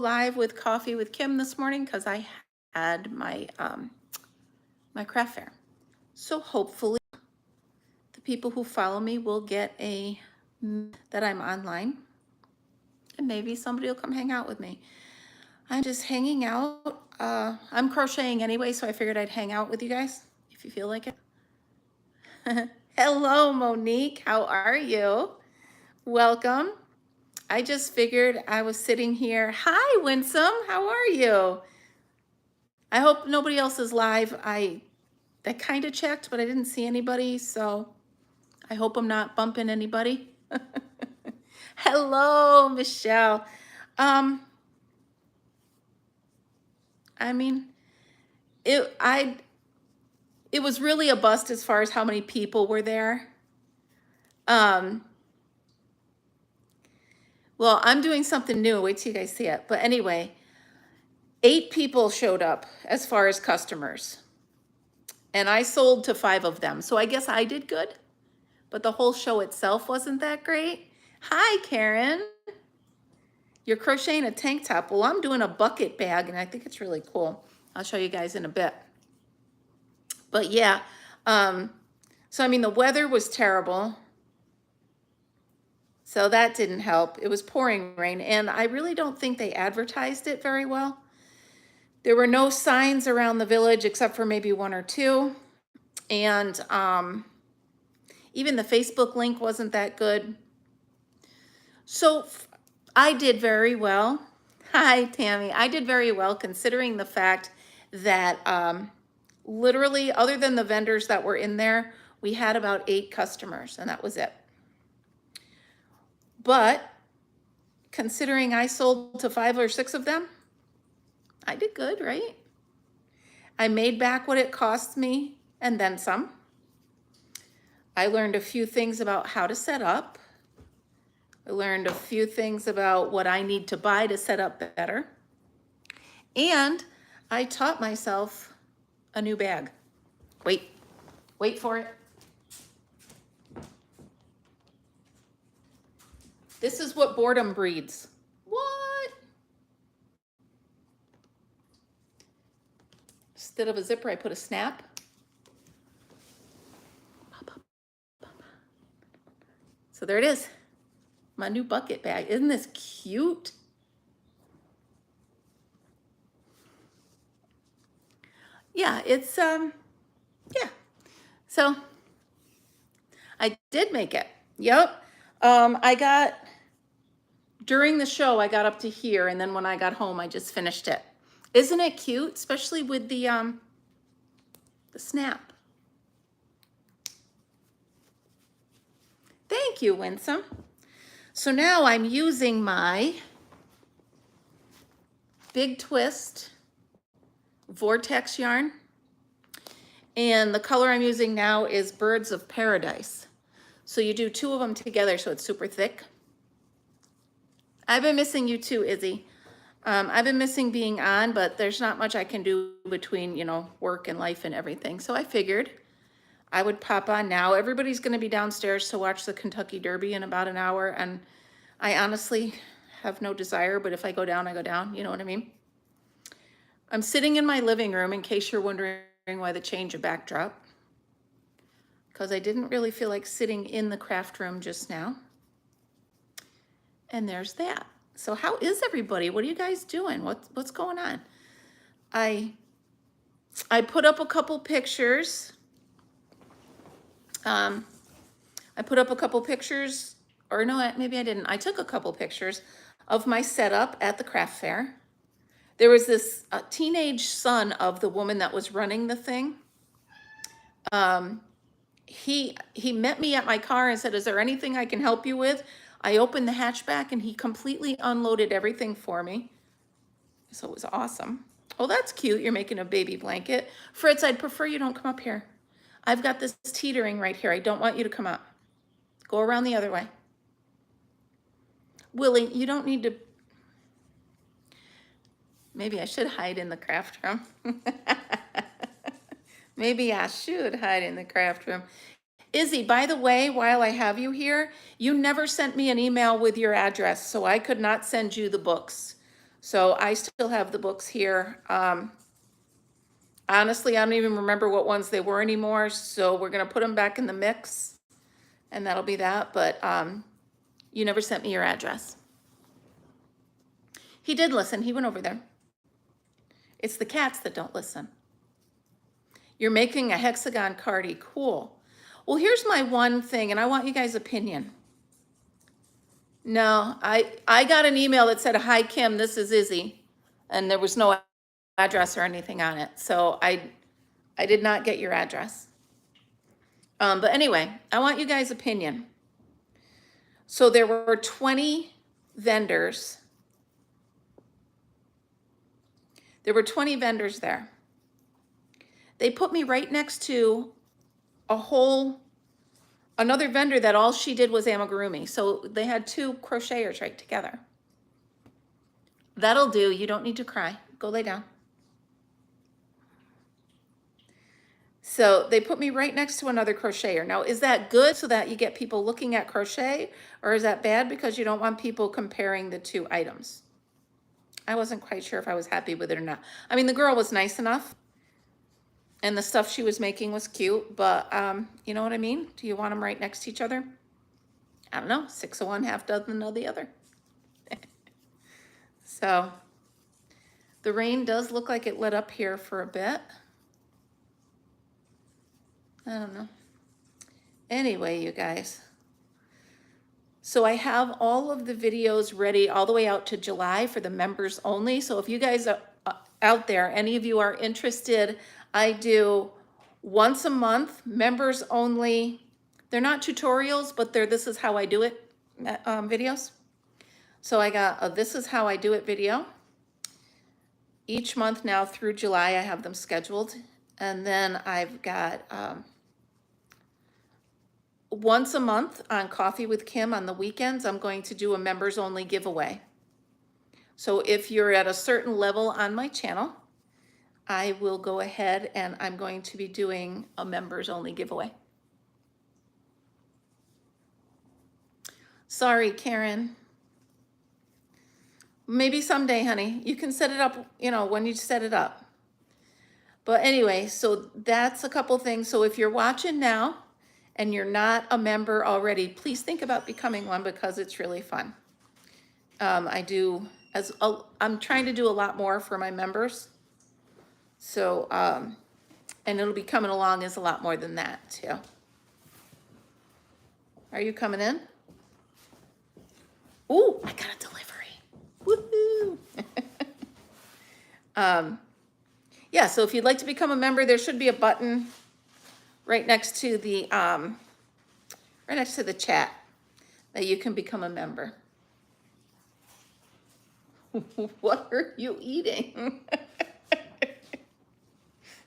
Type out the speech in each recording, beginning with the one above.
live with Coffee with Kim this morning because I had my my craft fair. So hopefully the people who follow me will get that I'm online, and maybe somebody will come hang out with me. I'm just hanging out. I'm crocheting anyway, so I figured I'd hang out with you guys if you feel like it. Hello, Monique. How are you? Welcome. I just figured I was sitting here. Hi, Winsome. How are you? I hope nobody else is live. I kind of checked, but I didn't see anybody, so I hope I'm not bumping anybody. Hello, Michelle. I mean, it was really a bust as far as how many people were there. Well, I'm doing something new. Wait till you guys see it. But anyway, 8 people showed up as far as customers. And I sold to 5 of them. So I guess I did good. But the whole show itself wasn't that great. Hi, Karen. You're crocheting a tank top. Well, I'm doing a bucket bag, and I think it's really cool. I'll show you guys in a bit. But yeah, so I mean, the weather was terrible. So that didn't help. It was pouring rain, and I really don't think they advertised it very well. There were no signs around the village except for maybe 1 or 2. And even the Facebook link wasn't that good. So I did very well. Hi, Tammy. I did very well considering the fact that literally, other than the vendors that were in there, we had about 8 customers, and that was it. But considering I sold to 5 or 6 of them, I did good, right? I made back what it cost me and then some. I learned a few things about how to set up. I learned a few things about what I need to buy to set up better. And I taught myself a new bag. Wait for it. This is what boredom breeds. What? Instead of a zipper, I put a snap. So there it is. My new bucket bag. Isn't this cute? Yeah, it's, yeah. So I did make it. Yep. During the show, I got up to here, and then when I got home, I just finished it. Isn't it cute? Especially with the snap. Thank you, Winsome. So now I'm using my Big Twist Vortex yarn. And the color I'm using now is Birds of Paradise. So you do 2 of them together so it's super thick. I've been missing you too, Izzy. I've been missing being on, but there's not much I can do between, you know, work and life and everything. So I figured I would pop on now. Everybody's going to be downstairs to watch the Kentucky Derby in about an hour. And I honestly have no desire, but if I go down, I go down. You know what I mean? I'm sitting in my living room in case you're wondering why the change of backdrop. Because I didn't really feel like sitting in the craft room just now. And there's that. So how is everybody? What are you guys doing? What's going on? I put up a couple pictures. I put up a couple pictures, or no, maybe I didn't. I took a couple pictures of my setup at the craft fair. There was this teenage son of the woman that was running the thing. He met me at my car and said, "Is there anything I can help you with?" I opened the hatchback and he completely unloaded everything for me. So it was awesome. Oh, that's cute. You're making a baby blanket. Fritz, I'd prefer you don't come up here. I've got this teetering right here. I don't want you to come up. Go around the other way. Willie, you don't need to. Maybe I should hide in the craft room. Maybe I should hide in the craft room. Izzy, by the way, while I have you here, you never sent me an email with your address, so I could not send you the books. So I still have the books here. Honestly, I don't even remember what ones they were anymore. So we're going to put them back in the mix and that'll be that. But you never sent me your address. He did listen. He went over there. It's the cats that don't listen. You're making a hexagon cardie. Cool. Well, here's my one thing, and I want you guys' opinion. No, I got an email that said, "Hi, Kim, this is Izzy." And there was no address or anything on it. So I did not get your address. But anyway, I want you guys' opinion. So there were 20 vendors. There were 20 vendors there. They put me right next to another vendor that all she did was amigurumi. So they had two crocheters right together. That'll do. You don't need to cry. Go lay down. So they put me right next to another crocheter. Now, is that good so that you get people looking at crochet, or is that bad because you don't want people comparing the two items? I wasn't quite sure if I was happy with it or not. I mean, the girl was nice enough and the stuff she was making was cute, but you know what I mean? Do you want them right next to each other? I don't know, 6 of one, half dozen of the other. So the rain does look like it let up here for a bit. I don't know. Anyway, you guys. So I have all of the videos ready all the way out to July for the members only. So if you guys are out there, any of you are interested, I do once a month, members only. They're not tutorials, but they're this is how I do it videos. So I got a this is how I do it video. Each month now through July, I have them scheduled. And then I've got once a month on Coffee with Kim on the weekends, I'm going to do a members only giveaway. So if you're at a certain level on my channel, I will go ahead and I'm going to be doing a members only giveaway. Sorry, Karen. Maybe someday, honey. You can set it up, you know, when you set it up. But anyway, so that's a couple things. So if you're watching now and you're not a member already, please think about becoming one because it's really fun. I'm trying to do a lot more for my members. So, and it'll be coming along as a lot more than that too. Are you coming in? Ooh, I got a delivery. Woohoo! Yeah, so if you'd like to become a member, there should be a button right next to the chat that you can become a member. What are you eating?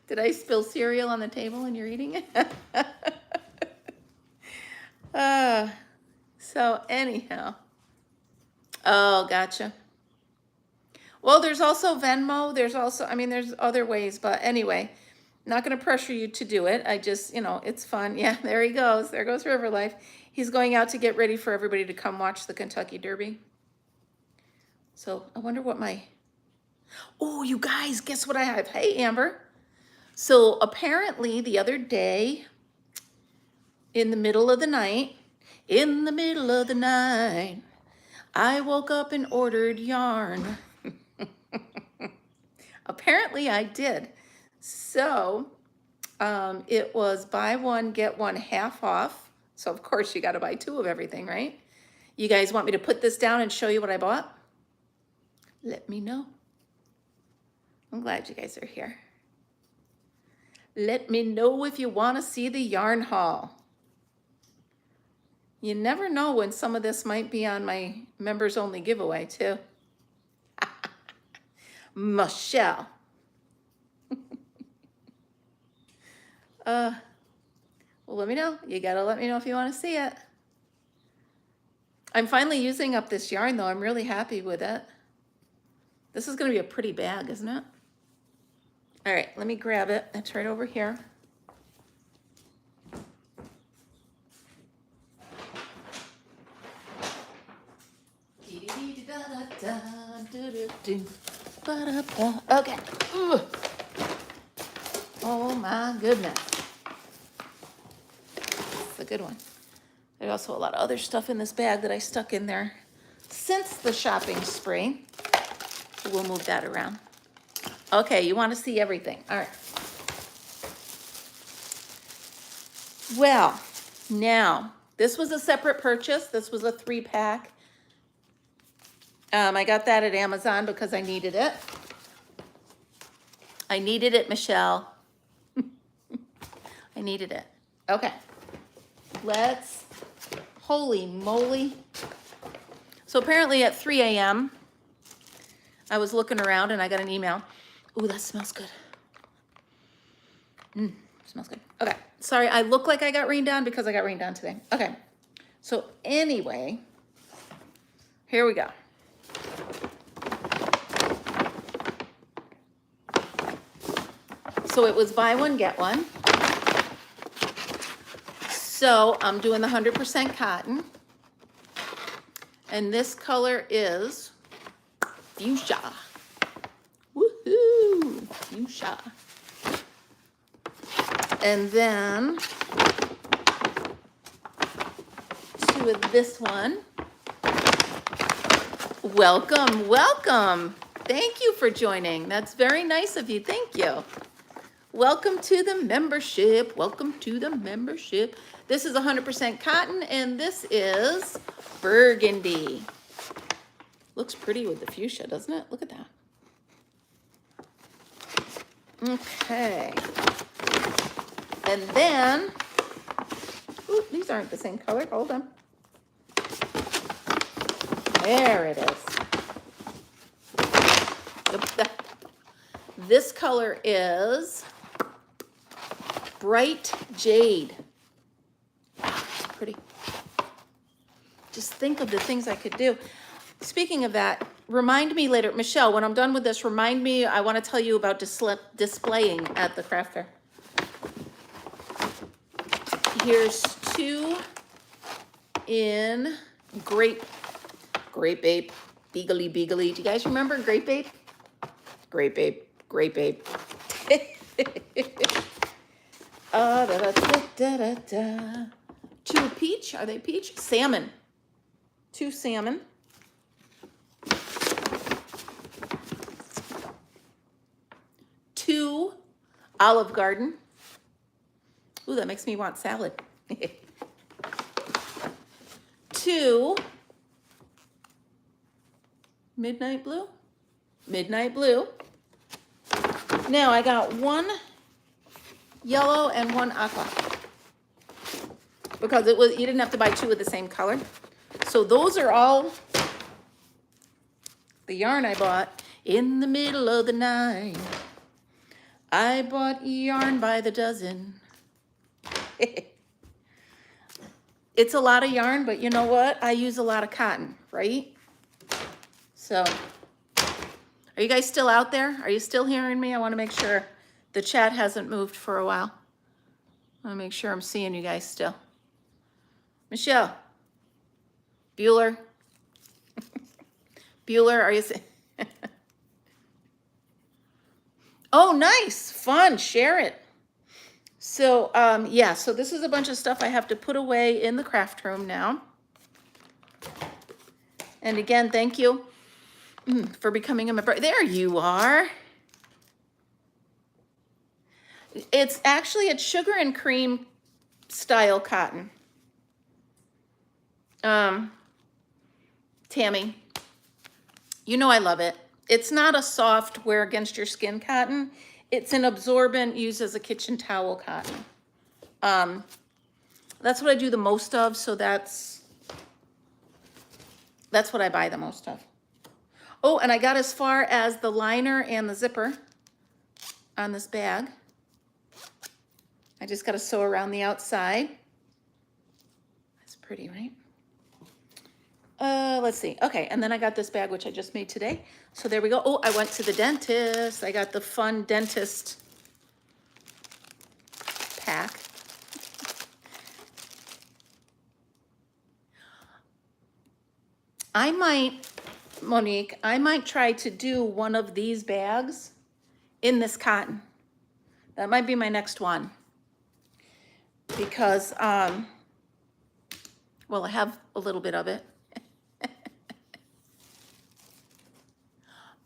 Did I spill cereal on the table and you're eating it? So anyhow. Oh, gotcha. Well, there's also Venmo. There's other ways, but anyway, not going to pressure you to do it. I just, you know, it's fun. Yeah, there he goes. There goes River Life. He's going out to get ready for everybody to come watch the Kentucky Derby. So I wonder what oh, you guys, guess what I have? Hey, Amber. So apparently the other day, in the middle of the night, I woke up and ordered yarn. Apparently I did. So it was buy one, get one half off. So of course you got to buy 2 of everything, right? You guys want me to put this down and show you what I bought? Let me know. I'm glad you guys are here. Let me know if you want to see the yarn haul. You never know when some of this might be on my members only giveaway too. Michelle. Well, let me know. You gotta let me know if you want to see it. I'm finally using up this yarn though. I'm really happy with it. This is gonna be a pretty bag, isn't it? All right, let me grab it. It's right over here. Okay. Ugh. Oh my goodness. It's a good one. There's also a lot of other stuff in this bag that I stuck in there since the shopping spree. We'll move that around. Okay, you want to see everything. All right. Well, now, this was a separate purchase. This was a 3-pack. I got that at Amazon because I needed it. I needed it, Michelle. I needed it. Okay. Let's, holy moly. So apparently at 3 a.m., I was looking around and I got an email. Ooh, that smells good. Smells good. Okay. Sorry, I look like I got rained on because I got rained on today. Okay. So anyway, here we go. So it was buy one, get one. So I'm doing the 100% cotton. And this color is fuchsia. Woohoo! Fuchsia. And then two of this one. Welcome, welcome. Thank you for joining. That's very nice of you. Thank you. Welcome to the membership. Welcome to the membership. This is 100% cotton, and this is burgundy. Looks pretty with the fuchsia, doesn't it? Look at that. Okay. And then, ooh, these aren't the same color. Hold on. There it is. This color is bright jade. It's pretty. Just think of the things I could do. Speaking of that, remind me later, Michelle, when I'm done with this, remind me, I want to tell you about displaying at the craft fair. Here's two in grape ape, beagly. Do you guys remember grape ape? Grape ape. Two peach, are they peach? Salmon. Two salmon. Two Olive Garden. Ooh, that makes me want salad. Two Midnight Blue. Now I got one yellow and one aqua because it was, you didn't have to buy two of the same color. So those are all the yarn I bought in the middle of the night. I bought yarn by the dozen. It's a lot of yarn, but you know what? I use a lot of cotton, right? So, are you guys still out there? Are you still hearing me? I want to make sure the chat hasn't moved for a while. I want to make sure I'm seeing you guys still. Michelle. Bueller. Bueller, are you saying? Oh, nice. Fun. Share it. So, yeah, so this is a bunch of stuff I have to put away in the craft room now. And again, thank you for becoming a member. There you are. It's sugar and cream style cotton. Tammy, you know I love it. It's not a soft wear against your skin cotton. It's an absorbent, used as a kitchen towel cotton. That's what I do the most of, so that's what I buy the most of. Oh, and I got as far as the liner and the zipper on this bag. I just got to sew around the outside. That's pretty, right? Let's see. Okay, and then I got this bag, which I just made today. So there we go. Oh, I went to the dentist. I got the fun dentist pack. I might Monique, I might try to do one of these bags in this cotton. That might be my next one. Because, well, I have a little bit of it.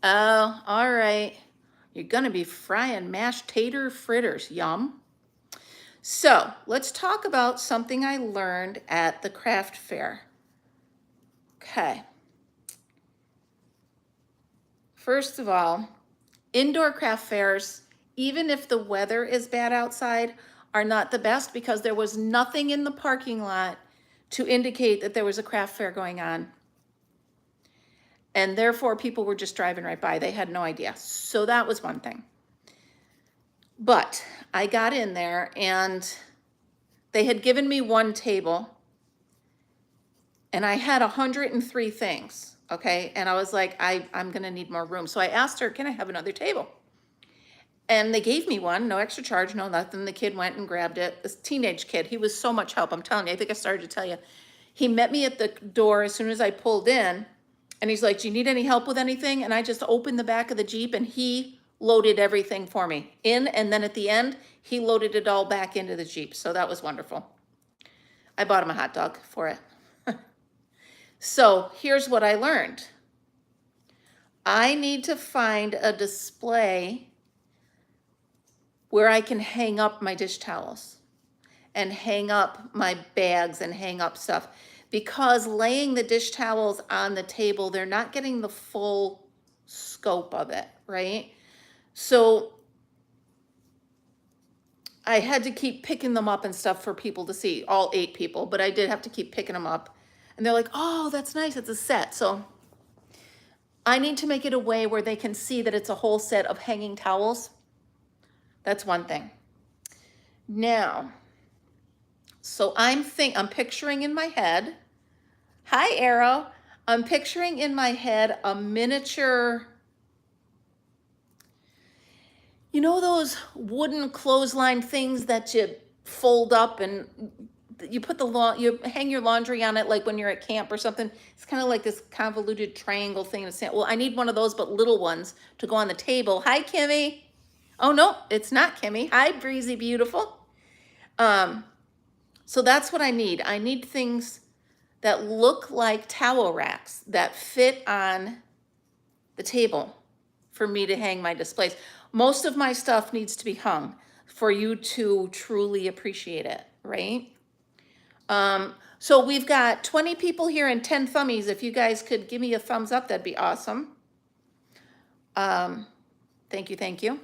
Oh, all right. You're gonna be frying mashed tater fritters, yum. So let's talk about something I learned at the craft fair. Okay. First of all, indoor craft fairs, even if the weather is bad outside, are not the best because there was nothing in the parking lot to indicate that there was a craft fair going on. And therefore, people were just driving right by. They had no idea. So that was one thing. But I got in there and they had given me one table and I had 103 things, okay? And I was like, I'm gonna need more room. So I asked her, can I have another table? And they gave me one, no extra charge, no nothing. The kid went and grabbed it. This teenage kid, he was so much help, I'm telling you. I think I started to tell you. He met me at the door as soon as I pulled in, and he's like, do you need any help with anything? And I just opened the back of the Jeep, and he loaded everything for me in, and then at the end, he loaded it all back into the Jeep. So that was wonderful. I bought him a hot dog for it. So here's what I learned. I need to find a display where I can hang up my dish towels and hang up my bags and hang up stuff, because laying the dish towels on the table, they're not getting the full scope of it, right? So I had to keep picking them up and stuff for people to see, all 8 people, but I did have to keep picking them up. And they're like, oh, that's nice, it's a set. So I need to make it a way where they can see that it's a whole set of hanging towels. That's one thing. Now, so I'm picturing in my head, hi Arrow, I'm picturing in my head a miniature, you know those wooden clothesline things that you fold up and you put you hang your laundry on it like when you're at camp or something. It's kind of like this convoluted triangle thing. Well, I need one of those, but little ones to go on the table. Hi, Kimmy. Oh, no, it's not Kimmy. Hi, Breezy Beautiful. So that's what I need. I need things that look like towel racks that fit on the table for me to hang my displays. Most of my stuff needs to be hung for you to truly appreciate it, right? So we've got 20 people here and 10 thummies. If you guys could give me a thumbs up, that'd be awesome. Thank you, thank you.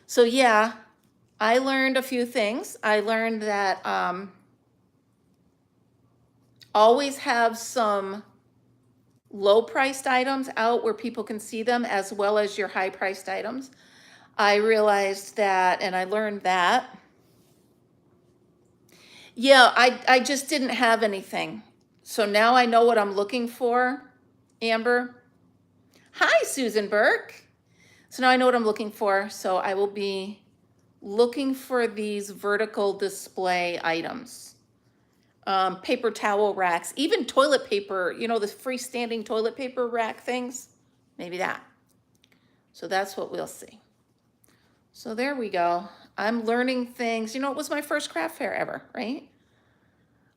So yeah, I learned a few things. I learned that always have some low-priced items out where people can see them, as well as your high-priced items. I realized that, and I learned that. Yeah, I just didn't have anything. So now I know what I'm looking for, Amber. Hi, Susan Burke. So now I know what I'm looking for. So I will be looking for these vertical display items. Paper towel racks, even toilet paper, you know, the freestanding toilet paper rack things, maybe that. So that's what we'll see. So there we go. I'm learning things. You know, it was my first craft fair ever, right?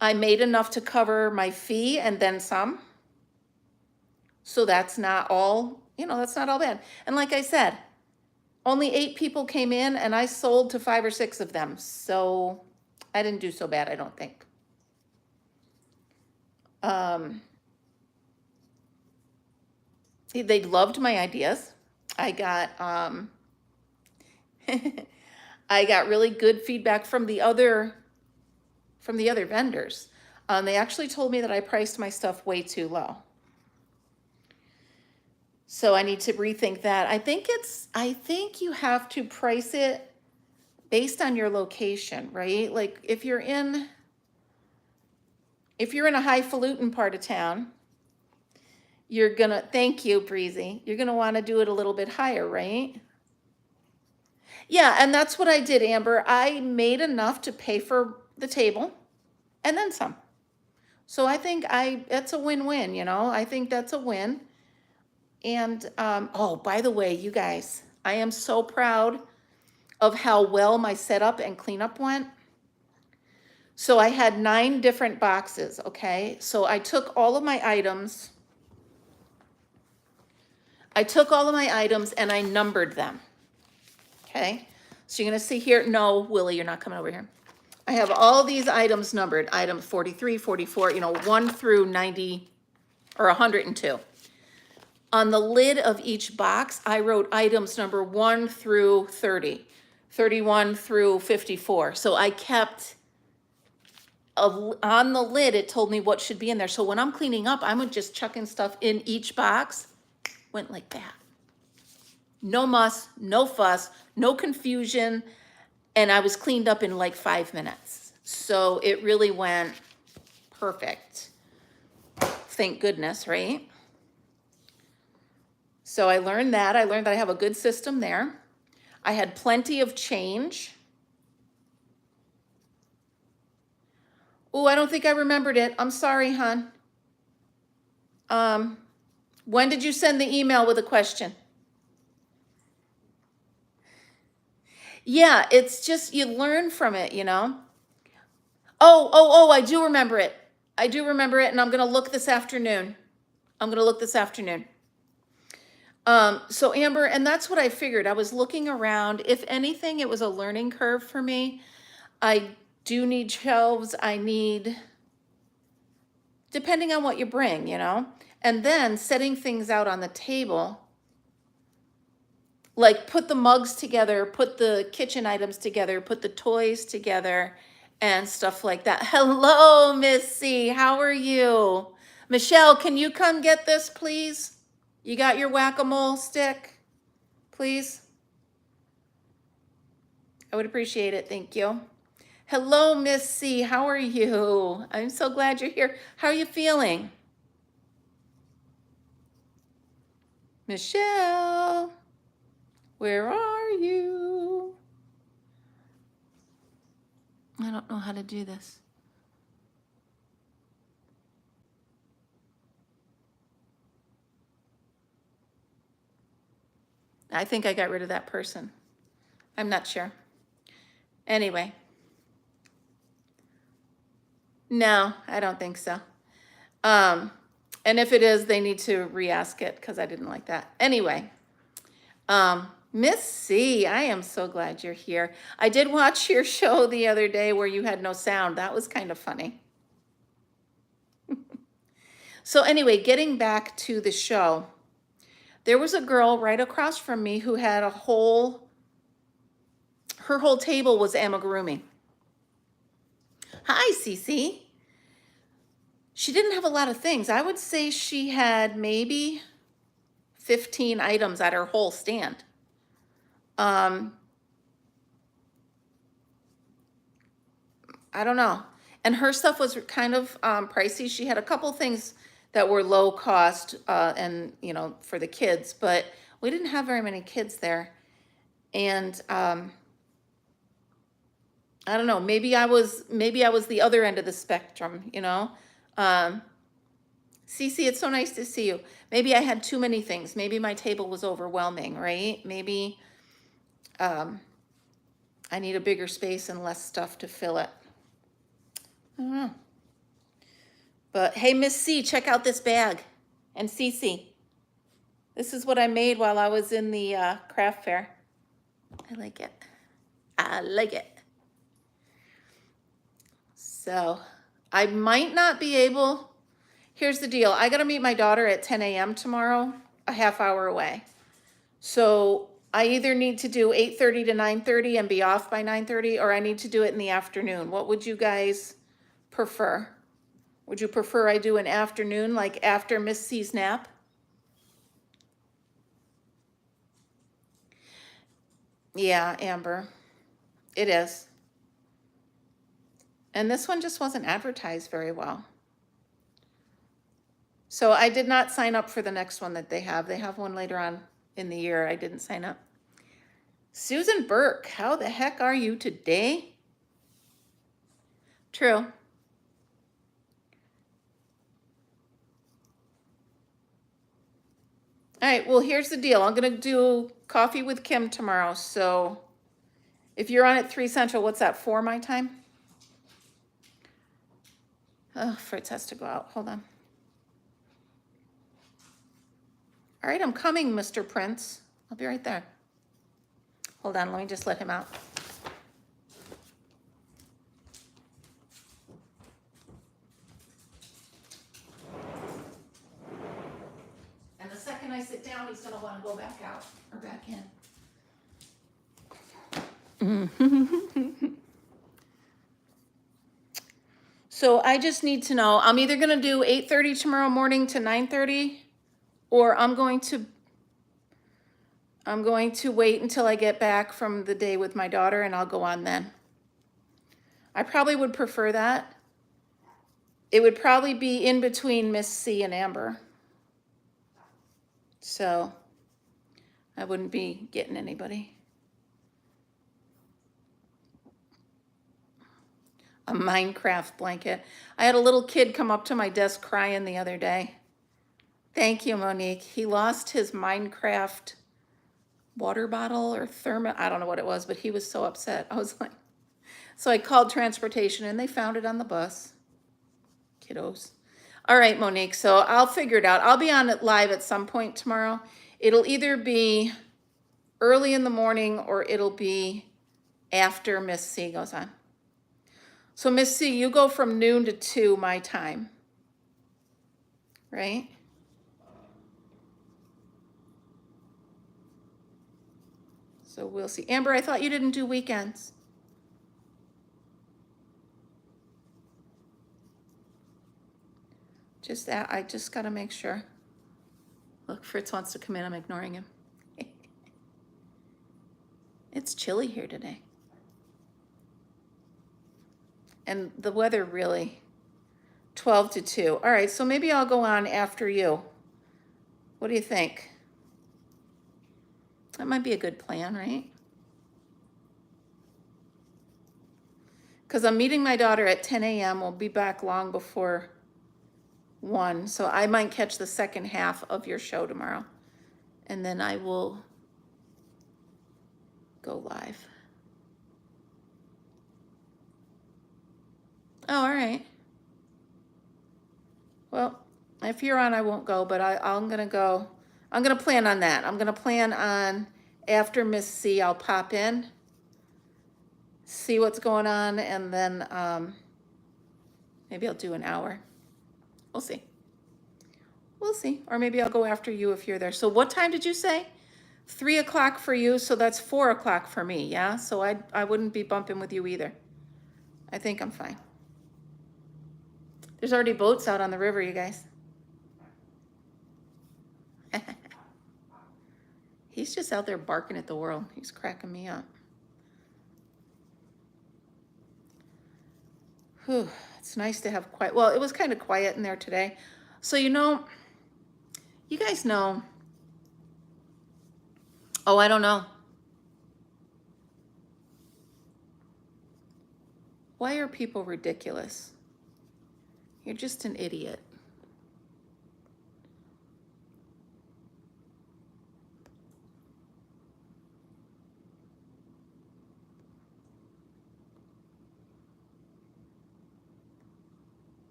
I made enough to cover my fee and then some. So that's not all, you know, that's not all bad. And like I said, only 8 people came in and I sold to 5 or 6 of them. So I didn't do so bad, I don't think. They loved my ideas. I got I got really good feedback from the other vendors. They actually told me that I priced my stuff way too low. So I need to rethink that. I think you have to price it based on your location, right? Like if you're in a highfalutin part of town, you're gonna, thank you, Breezy, you're gonna wanna do it a little bit higher, right? Yeah, and that's what I did, Amber. I made enough to pay for the table and then some. So I think that's a win-win, you know? I think that's a win. And oh, by the way, you guys, I am so proud of how well my setup and cleanup went. So I had 9 different boxes, okay? So I took all of my items. And I numbered them, okay? So you're gonna see here, no, Willie, you're not coming over here. I have all these items numbered, item 43, 44, 1 through 90 or 102. On the lid of each box, I wrote items number 1 through 30, 31 through 54. So I kept, on the lid, it told me what should be in there. So when I'm cleaning up, I'm just chucking stuff in each box. Went like that. No muss, no fuss, no confusion. And I was cleaned up in like 5 minutes. So it really went perfect. Thank goodness, right? So I learned that. I learned that I have a good system there. I had plenty of change. Oh, I don't think I remembered it. I'm sorry, hon. When did you send the email with a question? Yeah, it's just you learn from it, Oh, I do remember it. I do remember it, and I'm going to look this afternoon. So Amber, and that's what I figured. I was looking around. If anything, it was a learning curve for me. I do need shelves. I need, depending on what you bring, and then setting things out on the table, like put the mugs together, put the kitchen items together, put the toys together, and stuff like that. Hello, Missy. How are you? Michelle, can you come get this, please? You got your whack-a-mole stick, please? I would appreciate it. Thank you. Hello, Missy. How are you? I'm so glad you're here. How are you feeling? Michelle, where are you? I don't know how to do this. I think I got rid of that person. I'm not sure. Anyway. No, I don't think so. And if it is, they need to re-ask it because I didn't like that. Anyway, Miss C, I am so glad you're here. I did watch your show the other day where you had no sound. That was kind of funny. So anyway, getting back to the show, there was a girl right across from me who had her whole table was amigurumi. Hi, Cece. She didn't have a lot of things. I would say she had maybe 15 items at her whole stand. I don't know. And her stuff was kind of pricey. She had a couple things that were low cost and, for the kids, but we didn't have very many kids there. And I don't know, maybe I was the other end of the spectrum, Cece, it's so nice to see you. Maybe I had too many things. Maybe my table was overwhelming, right? Maybe I need a bigger space and less stuff to fill it. I don't know. But hey, Miss C, check out this bag. And Cece, this is what I made while I was in the craft fair. I like it. I like it. So I might not be able, here's the deal. I got to meet my daughter at 10 a.m. tomorrow, a half hour away. So I either need to do 8:30 to 9:30 and be off by 9:30, or I need to do it in the afternoon. What would you guys prefer? Would you prefer I do an afternoon, like after Miss C's nap? Yeah, Amber, it is. And this one just wasn't advertised very well. So I did not sign up for the next one that they have. They have one later on in the year. I didn't sign up. Susan Burke, how the heck are you today? True. All right, well, here's the deal. I'm gonna do coffee with Kim tomorrow. So if you're on at 3 Central, what's that, 4 my time? Oh, Fritz has to go out. Hold on. All right, I'm coming, Mr. Prince. I'll be right there. Hold on, let me just let him out. And the second I sit down, he's gonna wanna go back out or back in. So I just need to know, I'm either gonna do 8:30 tomorrow morning to 9:30, or I'm going to wait until I get back from the day with my daughter and I'll go on then. I probably would prefer that. It would probably be in between Miss C and Amber. So I wouldn't be getting anybody. A Minecraft blanket. I had a little kid come up to my desk crying the other day. Thank you, Monique. He lost his Minecraft water bottle or thermos. I don't know what it was, but he was so upset. I was like, so I called transportation and they found it on the bus. Kiddos. All right, Monique, so I'll figure it out. I'll be on it live at some point tomorrow. It'll either be early in the morning or it'll be after Miss C goes on. So Miss C, you go from noon to 2 my time, right? So we'll see. Amber, I thought you didn't do weekends. Just that, I just gotta make sure. Look, Fritz wants to come in, I'm ignoring him. It's chilly here today. And the weather really, 12 to 2. All right, so maybe I'll go on after you. What do you think? That might be a good plan, right? Because I'm meeting my daughter at 10 a.m. We'll be back long before 1. So I might catch the second half of your show tomorrow. And then I will go live. Oh, all right. Well, if you're on, I won't go, but I'm going to go. I'm going to plan on that. I'm going to plan on after Miss C, I'll pop in, see what's going on, and then maybe I'll do an hour. We'll see. We'll see. Or maybe I'll go after you if you're there. So what time did you say? 3 o'clock for you, so that's 4 o'clock for me, yeah? So I wouldn't be bumping with you either. I think I'm fine. There's already boats out on the river, you guys. He's just out there barking at the world. He's cracking me up. Whew, it's nice to have quiet. Well, it was kind of quiet in there today. So, you guys know, oh, I don't know. Why are people ridiculous? You're just an idiot.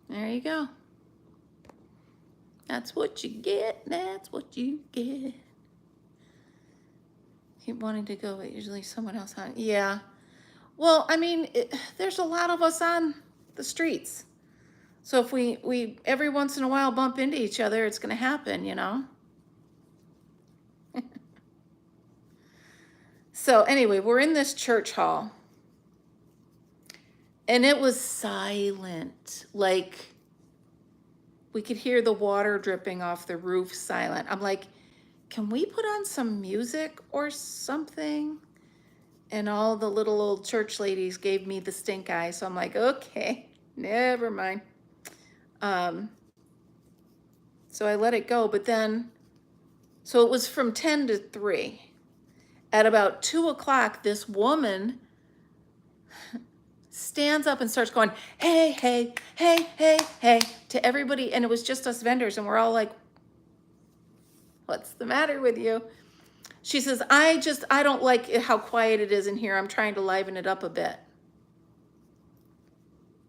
There you go. That's what you get. That's what you get. Keep wanting to go, but usually someone else on. Yeah. Well, I mean, there's a lot of us on the streets. So if we every once in a while bump into each other, it's going to happen, you know? So anyway, we're in this church hall. And it was silent. Like, we could hear the water dripping off the roof silent. I'm like, can we put on some music or something? And all the little old church ladies gave me the stink eye. So I'm like, okay, never mind. So I let it go. But then, so it was from 10 to 3. At about 2 o'clock, this woman stands up and starts going, hey, hey, hey, hey, hey, to everybody. And it was just us vendors. And we're all like, What's the matter with you? She says, I don't like how quiet it is in here. I'm trying to liven it up a bit.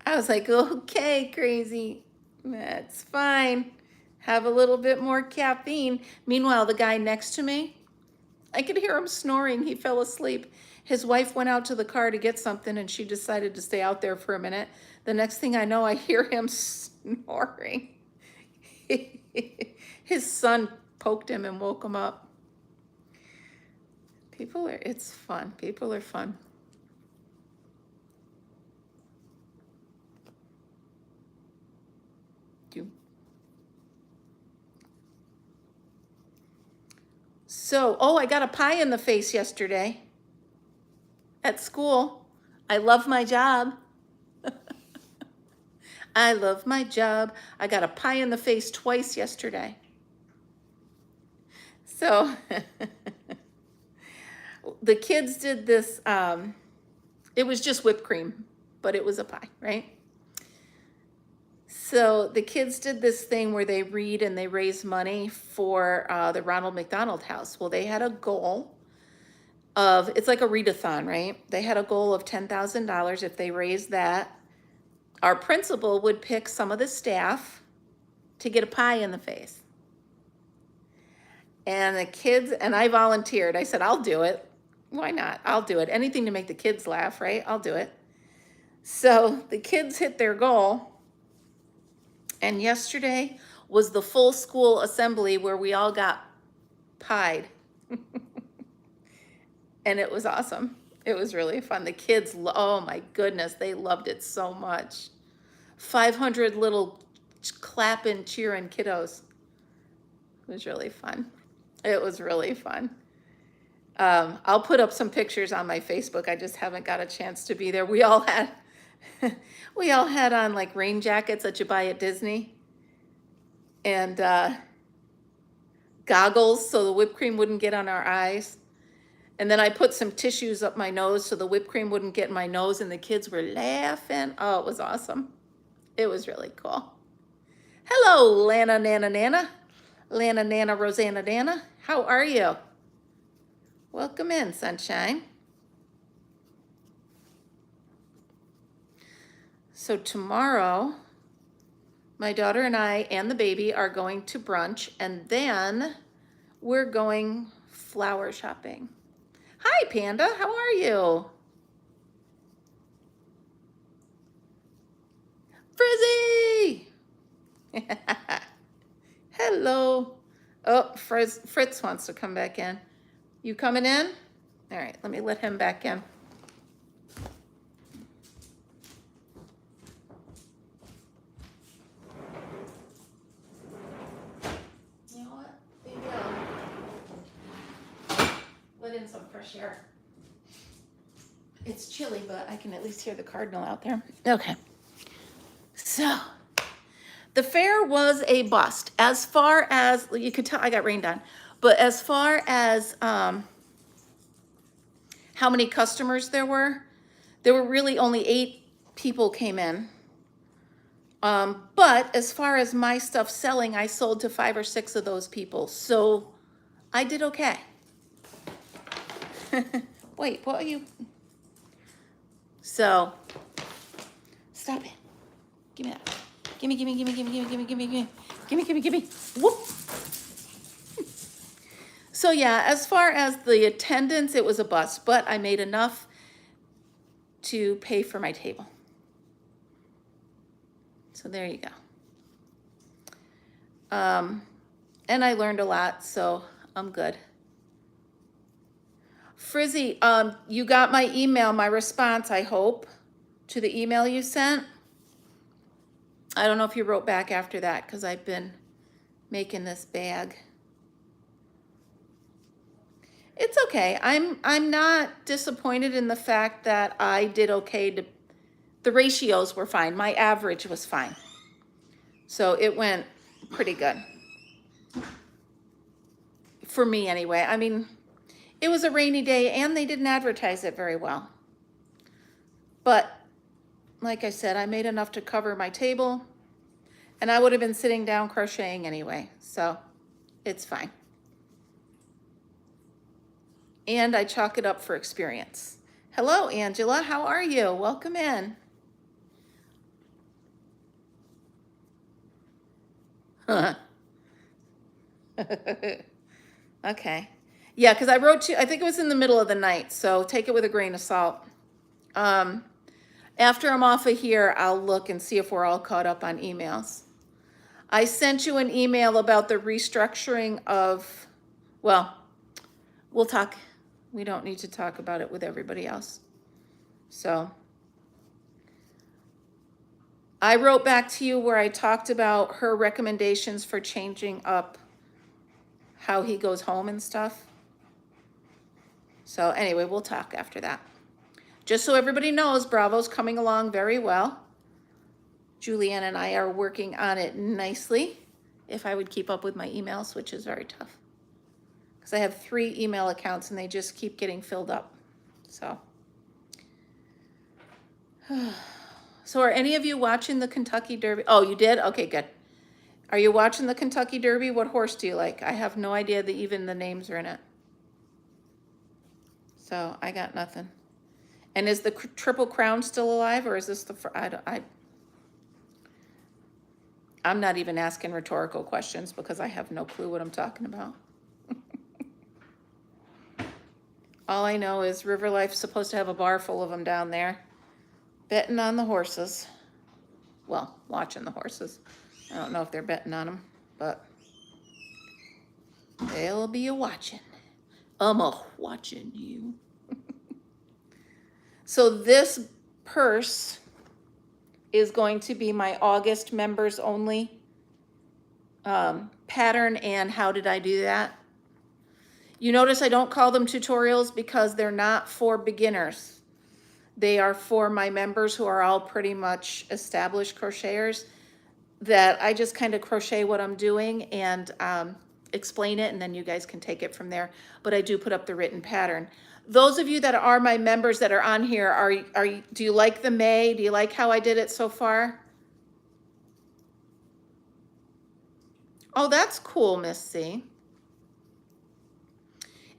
I was like, okay, crazy. That's fine. Have a little bit more caffeine. Meanwhile, the guy next to me, I could hear him snoring. He fell asleep. His wife went out to the car to get something and she decided to stay out there for a minute. The next thing I know, I hear him snoring. His son poked him and woke him up. It's fun. People are fun. So, I got a pie in the face yesterday at school. I love my job. I love my job. I got a pie in the face twice yesterday. So, the kids did this, it was just whipped cream, but it was a pie, right? So the kids did this thing where they read and they raise money for the Ronald McDonald House. Well, they had a goal of, it's like a readathon, right? They had a goal of $10,000. If they raised that, our principal would pick some of the staff to get a pie in the face. And the kids, and I volunteered. I said, I'll do it. Why not? I'll do it. Anything to make the kids laugh, right? I'll do it. So the kids hit their goal. And yesterday was the full school assembly where we all got pied. And it was awesome. It was really fun. The kids, oh my goodness, they loved it so much. 500 little clapping, cheering kiddos. It was really fun. It was really fun. I'll put up some pictures on my Facebook. I just haven't got a chance to be there. We all had on like rain jackets that you buy at Disney and goggles so the whipped cream wouldn't get on our eyes. And then I put some tissues up my nose so the whipped cream wouldn't get in my nose, and the kids were laughing. Oh, it was awesome. It was really cool. Hello, Lana, Nana, Nana. Lana, Nana, Rosanna, Dana. How are you? Welcome in, sunshine. So tomorrow, my daughter and I and the baby are going to brunch, and then we're going flower shopping. Hi, Panda. How are you? Frizzy! Hello. Oh, Fritz wants to come back in. You coming in? All right, let me let him back in. You know what? Maybe I'll let in some fresh air. It's chilly, but I can at least hear the cardinal out there. Okay. So, the fair was a bust. As far as, you could tell I got rained on, but as far as how many customers there were really only 8 people came in. But as far as my stuff selling, I sold to 5 or 6 of those people. So I did okay. Wait, what are you? So, stop it. Give me that. Gimme. Whoop. So yeah, as far as the attendance, it was a bust, but I made enough to pay for my table. So there you go. And I learned a lot, so I'm good. Frizzy, you got my email, my response, I hope, to the email you sent. I don't know if you wrote back after that because I've been making this bag. It's okay. I'm not disappointed in the fact that I did okay. The ratios were fine. My average was fine. So it went pretty good. For me anyway. I mean, it was a rainy day and they didn't advertise it very well. But like I said, I made enough to cover my table and I would have been sitting down crocheting anyway. So it's fine. and I chalk it up for experience. Hello, Angela. How are you? Welcome in. Okay. Yeah, because I wrote to, I think it was in the middle of the night, so take it with a grain of salt. After I'm off of here, I'll look and see if we're all caught up on emails. I sent you an email about the restructuring of, well, we'll talk. We don't need to talk about it with everybody else. So I wrote back to you where I talked about her recommendations for changing up how he goes home and stuff. So anyway, we'll talk after that. Just so everybody knows, Bravo's coming along very well. Julianne and I are working on it nicely. If I would keep up with my emails, which is very tough. Because I have 3 email accounts and they just keep getting filled up. So. So are any of you watching the Kentucky Derby? Oh, you did? Okay, good. Are you watching the Kentucky Derby? What horse do you like? I have no idea that even the names are in it. So I got nothing. And is the Triple Crown still alive, or is this the? I'm not even asking rhetorical questions because I have no clue what I'm talking about. All I know is River Life's supposed to have a bar full of them down there, betting on the horses. Well, watching the horses. I don't know if they're betting on them, but they'll be a-watching. I'm a-watching you. So this purse is going to be my August members only pattern. And how did I do that? You notice I don't call them tutorials because they're not for beginners. They are for my members who are all pretty much established crocheters, that I just kind of crochet what I'm doing and explain it, and then you guys can take it from there. But I do put up the written pattern. Those of you that are my members that are on here, do you like the May? Do you like how I did it so far? Oh, that's cool, Miss C.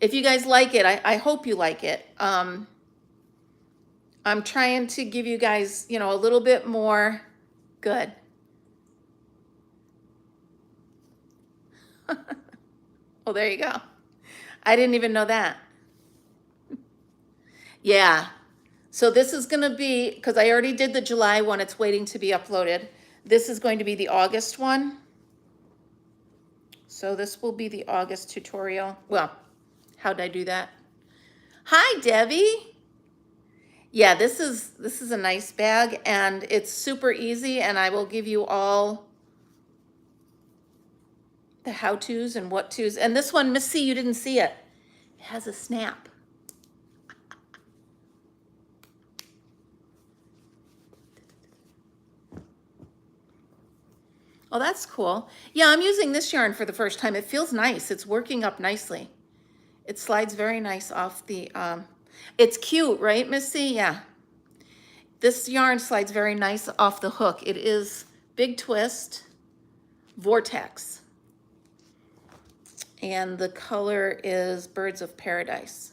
If you guys like it, I hope you like it. I'm trying to give you guys, you know, a little bit more. Good. Oh, there you go. I didn't even know that. Yeah. So this is going to be, because I already did the July one, it's waiting to be uploaded. This is going to be the August one. So this will be the August tutorial. Well, how'd I do that? Hi, Debbie. Yeah, this is a nice bag, and it's super easy, and I will give you all the how-tos and what-tos. And this one, Miss C, you didn't see it. It has a snap. Oh, that's cool. Yeah, I'm using this yarn for the first time. It feels nice. It's working up nicely. It slides very nice off the, it's cute, right, Miss C? Yeah. This yarn slides very nice off the hook. It is Big Twist Vortex. And the color is Birds of Paradise.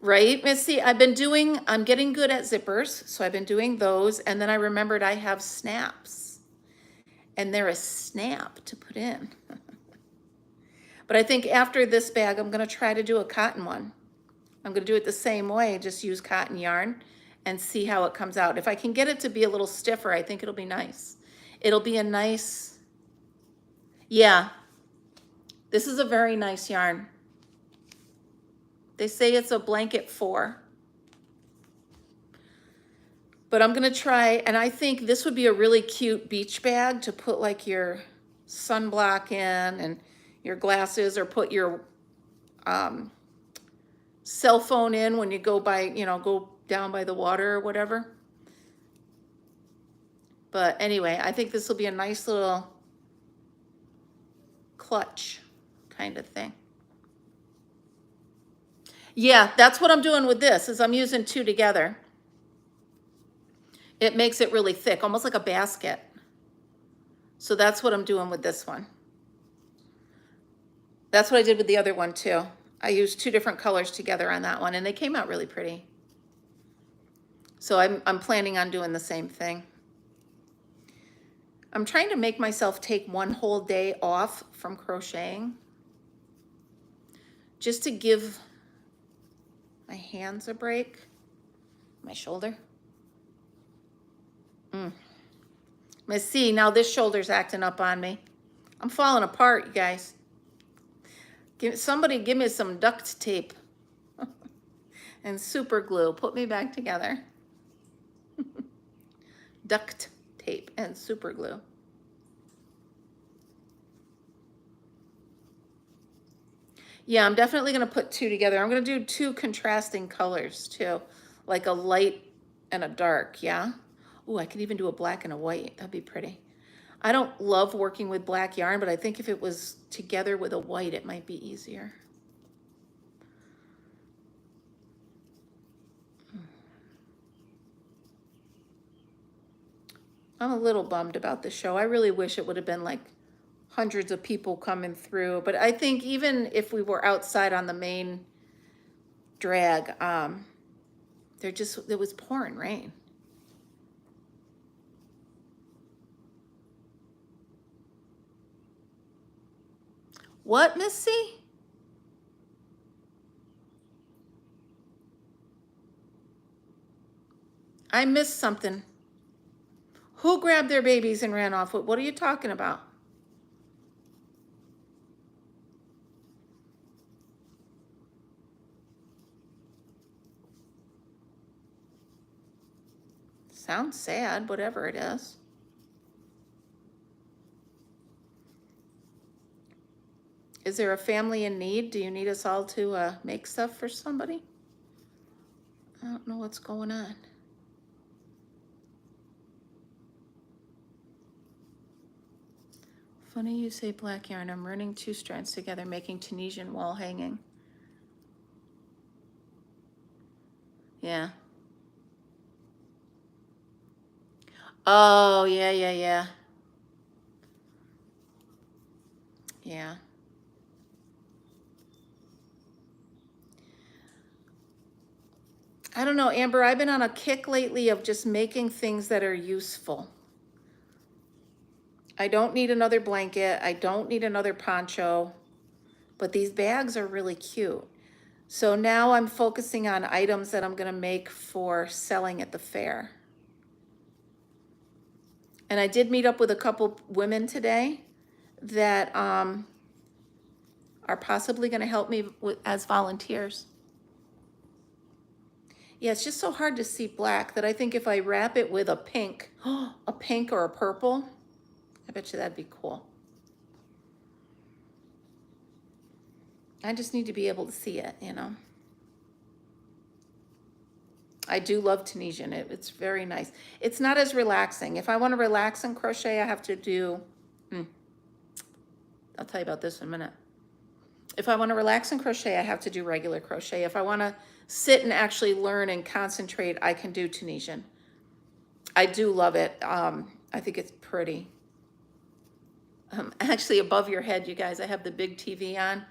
Right, Missy? I'm getting good at zippers, so I've been doing those. And then I remembered I have snaps. And they're a snap to put in. But I think after this bag, I'm going to try to do a cotton one. I'm going to do it the same way, just use cotton yarn and see how it comes out. If I can get it to be a little stiffer, I think it'll be nice. It'll be a nice, yeah. This is a very nice yarn. They say it's a blanket 4. But I'm gonna try, and I think this would be a really cute beach bag to put like your sunblock in and your glasses, or put your cell phone in when you go by, you know, go down by the water or whatever. But anyway, I think this will be a nice little clutch kind of thing. Yeah, that's what I'm doing with this, is I'm using 2 together. It makes it really thick, almost like a basket. So that's what I'm doing with this one. That's what I did with the other one too. I used 2 different colors together on that one, and they came out really pretty. So I'm planning on doing the same thing. I'm trying to make myself take one whole day off from crocheting, just to give my hands a break, my shoulder. Let's see, now this shoulder's acting up on me. I'm falling apart, you guys. Somebody give me some duct tape and super glue. Put me back together. Duct tape and super glue. Yeah, I'm definitely going to put 2 together. I'm going to do 2 contrasting colors too, like a light and a dark, yeah? Ooh, I could even do a black and a white. That'd be pretty. I don't love working with black yarn, but I think if it was together with a white, it might be easier. I'm a little bummed about the show. I really wish it would have been like hundreds of people coming through. But I think even if we were outside on the main drag, there was pouring rain. What, Missy? I missed something. Who grabbed their babies and ran off? What are you talking about? Sounds sad, whatever it is. Is there a family in need? Do you need us all to make stuff for somebody? I don't know what's going on. Funny you say black yarn. I'm running 2 strands together, making Tunisian wall hanging. Yeah. Oh, yeah. Yeah. I don't know, Amber, I've been on a kick lately of just making things that are useful. I don't need another blanket. I don't need another poncho, but these bags are really cute. So now I'm focusing on items that I'm going to make for selling at the fair. And I did meet up with a couple women today that are possibly going to help me as volunteers. Yeah, it's just so hard to see black that I think if I wrap it with a pink or a purple, I bet you that'd be cool. I just need to be able to see it, you know. I do love Tunisian. It's very nice. It's not as relaxing. If I want to relax and crochet, I have to do, I'll tell you about this in a minute. If I want to relax and crochet, I have to do regular crochet. If I want to sit and actually learn and concentrate, I can do Tunisian. I do love it. I think it's pretty. Actually, above your head, you guys, I have the big TV on,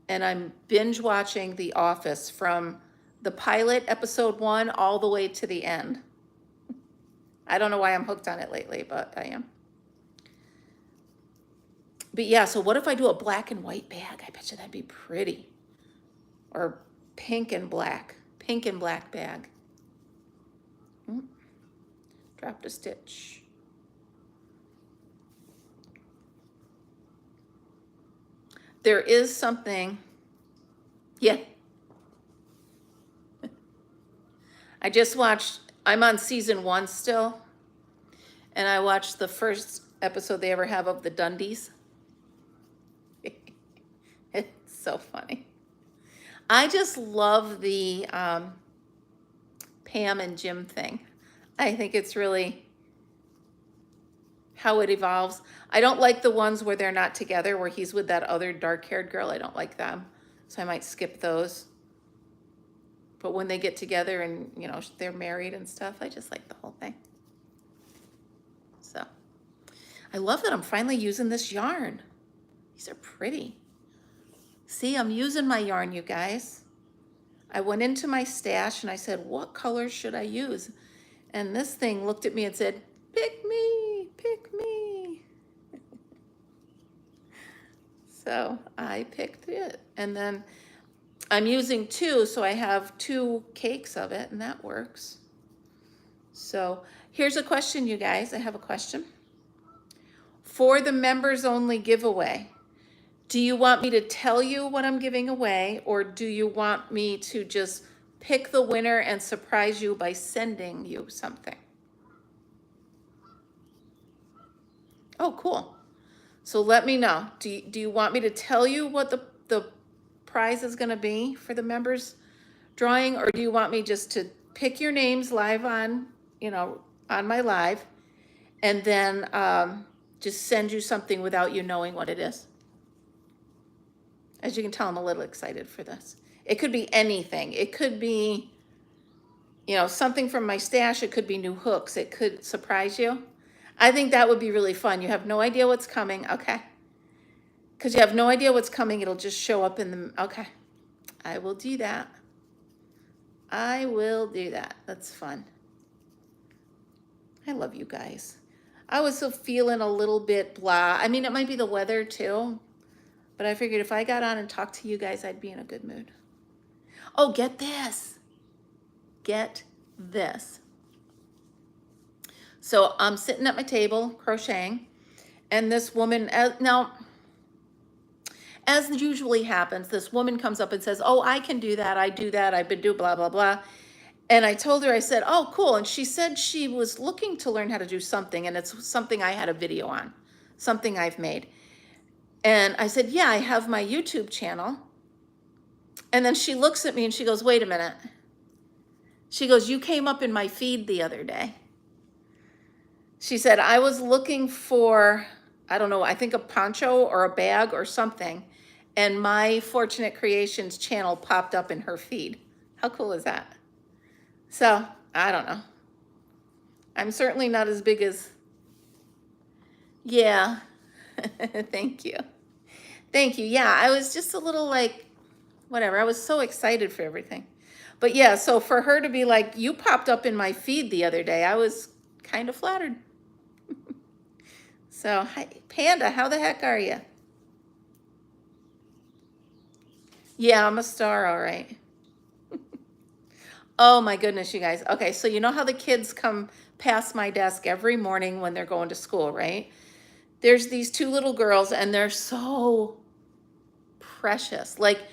and I'm binge watching The Office from the pilot, episode 1, all the way to the end. I don't know why I'm hooked on it lately, but I am. But yeah, so what if I do a black and white bag? I bet you that'd be pretty. Or pink and black bag. Dropped a stitch. There is something, yeah. I just watched, I'm on season 1 still, and I watched the first episode they ever have of the Dundies. It's so funny. I just love the Pam and Jim thing. I think it's really how it evolves. I don't like the ones where they're not together, where he's with that other dark-haired girl. I don't like them, so I might skip those. But when they get together and, you know, they're married and stuff, I just like the whole thing. So I love that I'm finally using this yarn. These are pretty. See, I'm using my yarn, you guys. I went into my stash and I said, what colors should I use? And this thing looked at me and said, pick me, pick me. So I picked it. And then I'm using two, so I have 2 cakes of it, and that works. So here's a question, you guys. I have a question. For the members only giveaway, do you want me to tell you what I'm giving away, or do you want me to just pick the winner and surprise you by sending you something? Oh, cool. So let me know. Do you want me to tell you what the prize is going to be for the members drawing, or do you want me just to pick your names live on, on my live, and then just send you something without you knowing what it is? As you can tell, I'm a little excited for this. It could be anything. It could be, something from my stash. It could be new hooks. It could surprise you. I think that would be really fun. You have no idea what's coming. Okay. Because you have no idea what's coming. It'll just show up in the, okay. I will do that. I will do that. That's fun. I love you guys. I was so feeling a little bit blah. I mean, it might be the weather too, but I figured if I got on and talked to you guys, I'd be in a good mood. Oh, get this. Get this. So I'm sitting at my table crocheting, and this woman, now, as usually happens, this woman comes up and says, oh, I can do that. I do that. I've been doing blah, blah, blah. And I told her, I said, oh, cool. And she said she was looking to learn how to do something, and it's something I had a video on, something I've made. And I said, yeah, I have my YouTube channel. And then she looks at me and she goes, wait a minute. She goes, you came up in my feed the other day. She said, I was looking for, I don't know, I think a poncho or a bag or something, and my FortuneKnitt Creations channel popped up in her feed. How cool is that? So, I don't know. I'm certainly not as big as, yeah. Thank you. Thank you. Yeah, I was just a little like, whatever. I was so excited for everything. But yeah, so for her to be like, you popped up in my feed the other day, I was kind of flattered. So, hi, Panda, how the heck are you? Yeah, I'm a star, all right. Oh my goodness, you guys. Okay, so you know how the kids come past my desk every morning when they're going to school, right? There's these 2 little girls, and they're so precious. Like,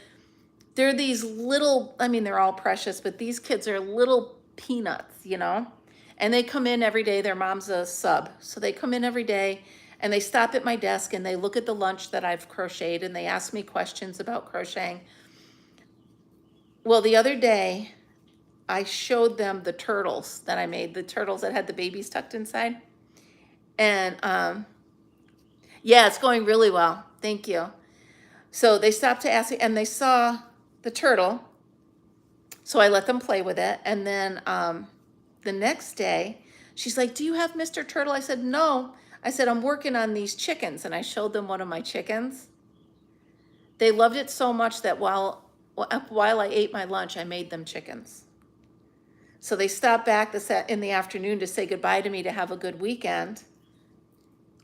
they're these little, I mean, they're all precious, but these kids are little peanuts, And they come in every day. Their mom's a sub. So they come in every day, and they stop at my desk, and they look at the lunch that I've crocheted, and they ask me questions about crocheting. Well, the other day, I showed them the turtles that I made, the turtles that had the babies tucked inside. And yeah, it's going really well. Thank you. So they stopped to ask me, and they saw the turtle. So I let them play with it. And then the next day, she's like, do you have Mr. Turtle? I said, no. I said, I'm working on these chickens. And I showed them one of my chickens. They loved it so much that while I ate my lunch, I made them chickens. So they stopped back in the afternoon to say goodbye to me, to have a good weekend.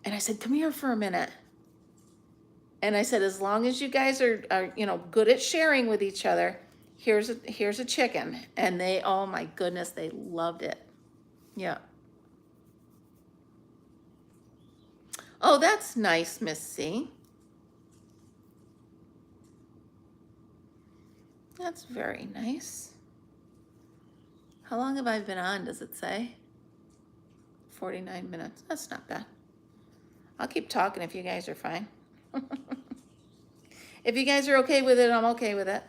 And I said, come here for a minute. And I said, as long as you guys are good at sharing with each other, here's a chicken. And they, oh my goodness, they loved it. Yeah. Oh, that's nice, Miss C. That's very nice. How long have I been on, does it say? 49 minutes. That's not bad. I'll keep talking if you guys are fine. If you guys are okay with it, I'm okay with it.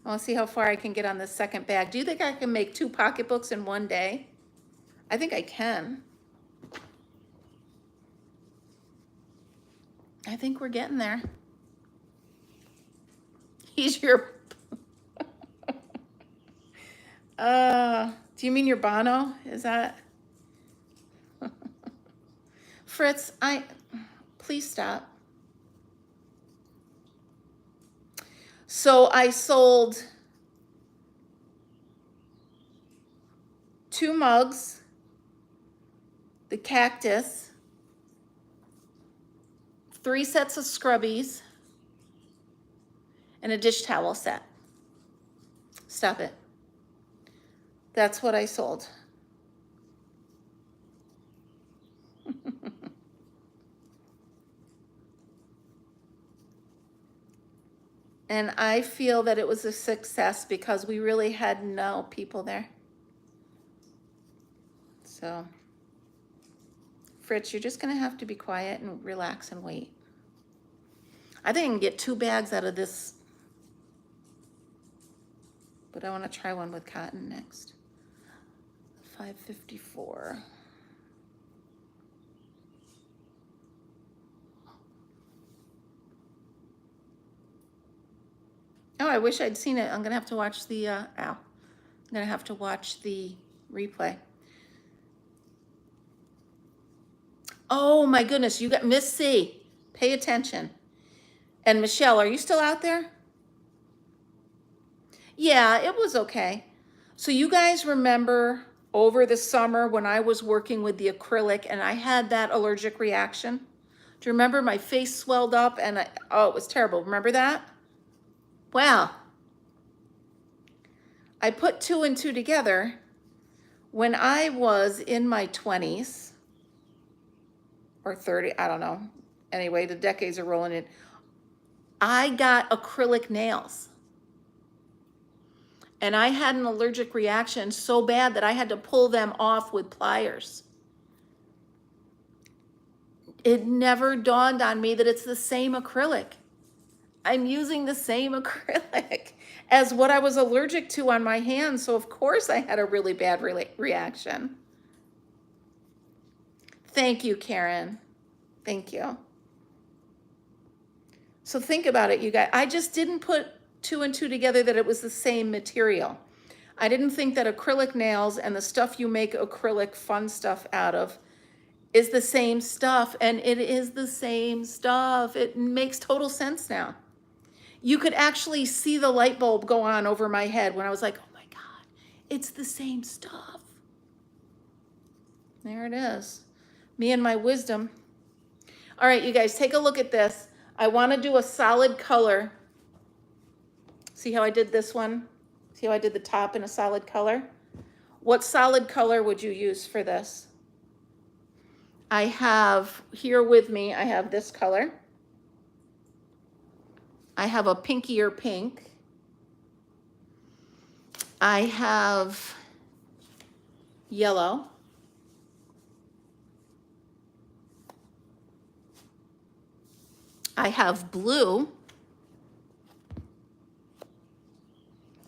I want to see how far I can get on this second bag. Do you think I can make 2 pocketbooks in one day? I think I can. I think we're getting there. He's your... do you mean your Bono? Is that... Fritz, please stop. So I sold 2 mugs, the cactus, 3 sets of scrubbies, and a dish towel set. Stop it. That's what I sold. And I feel that it was a success because we really had no people there. So, Fritz, you're just gonna have to be quiet and relax and wait. I think I can get 2 bags out of this, but I wanna try one with cotton next. 554. Oh, I wish I'd seen it. I'm gonna have to watch the, I'm gonna have to watch the replay. Oh my goodness, you got Miss C. Pay attention. And Michelle, are you still out there? Yeah, it was okay. So you guys remember over the summer when I was working with the acrylic and I had that allergic reaction? Do you remember my face swelled up and oh, it was terrible. Remember that? Well, I put 2 and 2 together. When I was in my 20s or 30, I don't know. Anyway, the decades are rolling in. I got acrylic nails. And I had an allergic reaction so bad that I had to pull them off with pliers. It never dawned on me that it's the same acrylic. I'm using the same acrylic as what I was allergic to on my hands. So of course I had a really bad reaction. Thank you, Karen. Thank you. So think about it, you guys. I just didn't put 2 and 2 together that it was the same material. I didn't think that acrylic nails and the stuff you make acrylic fun stuff out of is the same stuff, and it is the same stuff. It makes total sense now. You could actually see the light bulb go on over my head when I was like, oh my God, it's the same stuff. There it is. Me and my wisdom. All right, you guys, take a look at this. I want to do a solid color. See how I did this one? See how I did the top in a solid color? What solid color would you use for this? I have here with me, I have this color. I have a pinkier pink. I have yellow. I have blue.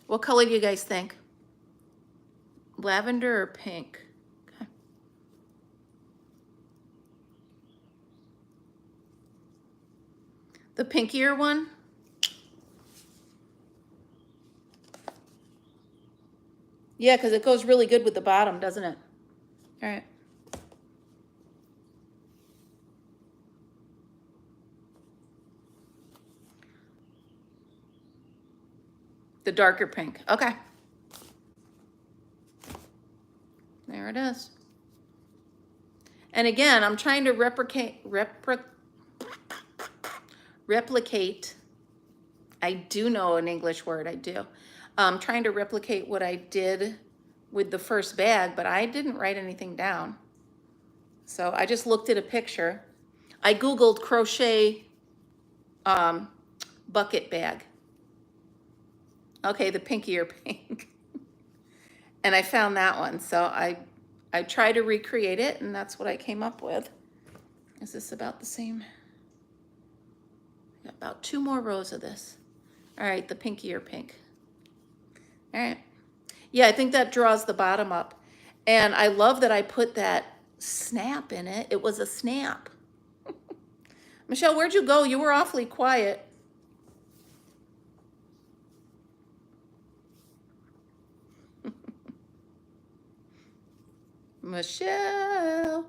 What color do you guys think? Lavender or pink? Okay. The pinkier one? Yeah, because it goes really good with the bottom, doesn't it? All right. The darker pink. Okay. There it is. And again, I'm trying to replicate. I do know an English word, I do. I'm trying to replicate what I did with the first bag, but I didn't write anything down. So I just looked at a picture. I Googled crochet bucket bag. Okay, the pinkier pink. And I found that one. So I tried to recreate it, and that's what I came up with. Is this about the same? Got about 2 more rows of this. All right, the pinkier pink. All right. Yeah, I think that draws the bottom up. And I love that I put that snap in it. It was a snap. Michelle, where'd you go? You were awfully quiet. Michelle.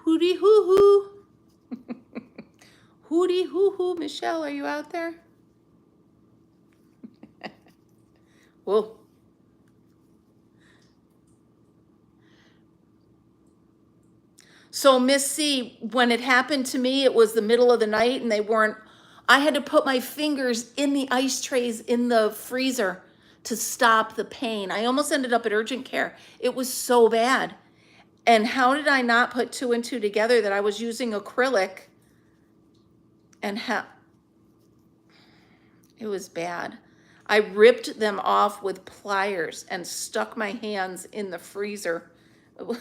Hooty hoo hoo. Hooty hoo hoo. Michelle, are you out there? Whoa. So Miss C, when it happened to me, it was the middle of the night and they weren't, I had to put my fingers in the ice trays in the freezer to stop the pain. I almost ended up at urgent care. It was so bad. And how did I not put two and two together that I was using acrylic and it was bad. I ripped them off with pliers and stuck my hands in the freezer. It was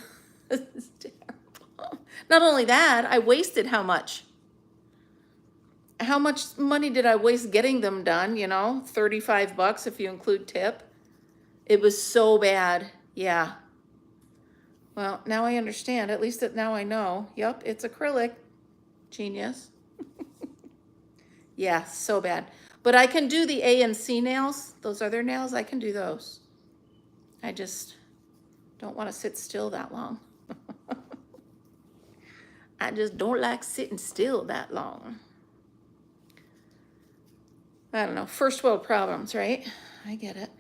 terrible. Not only that, I wasted how much? How much money did I waste getting them done, you know? 35 bucks if you include tip. It was so bad. Yeah. Well, now I understand. At least now I know. Yep, it's acrylic. Genius. Yeah, so bad. But I can do the A and C nails. Those other nails, I can do those. I just don't want to sit still that long. I just don't like sitting still that long. I don't know. First world problems, right? I get it.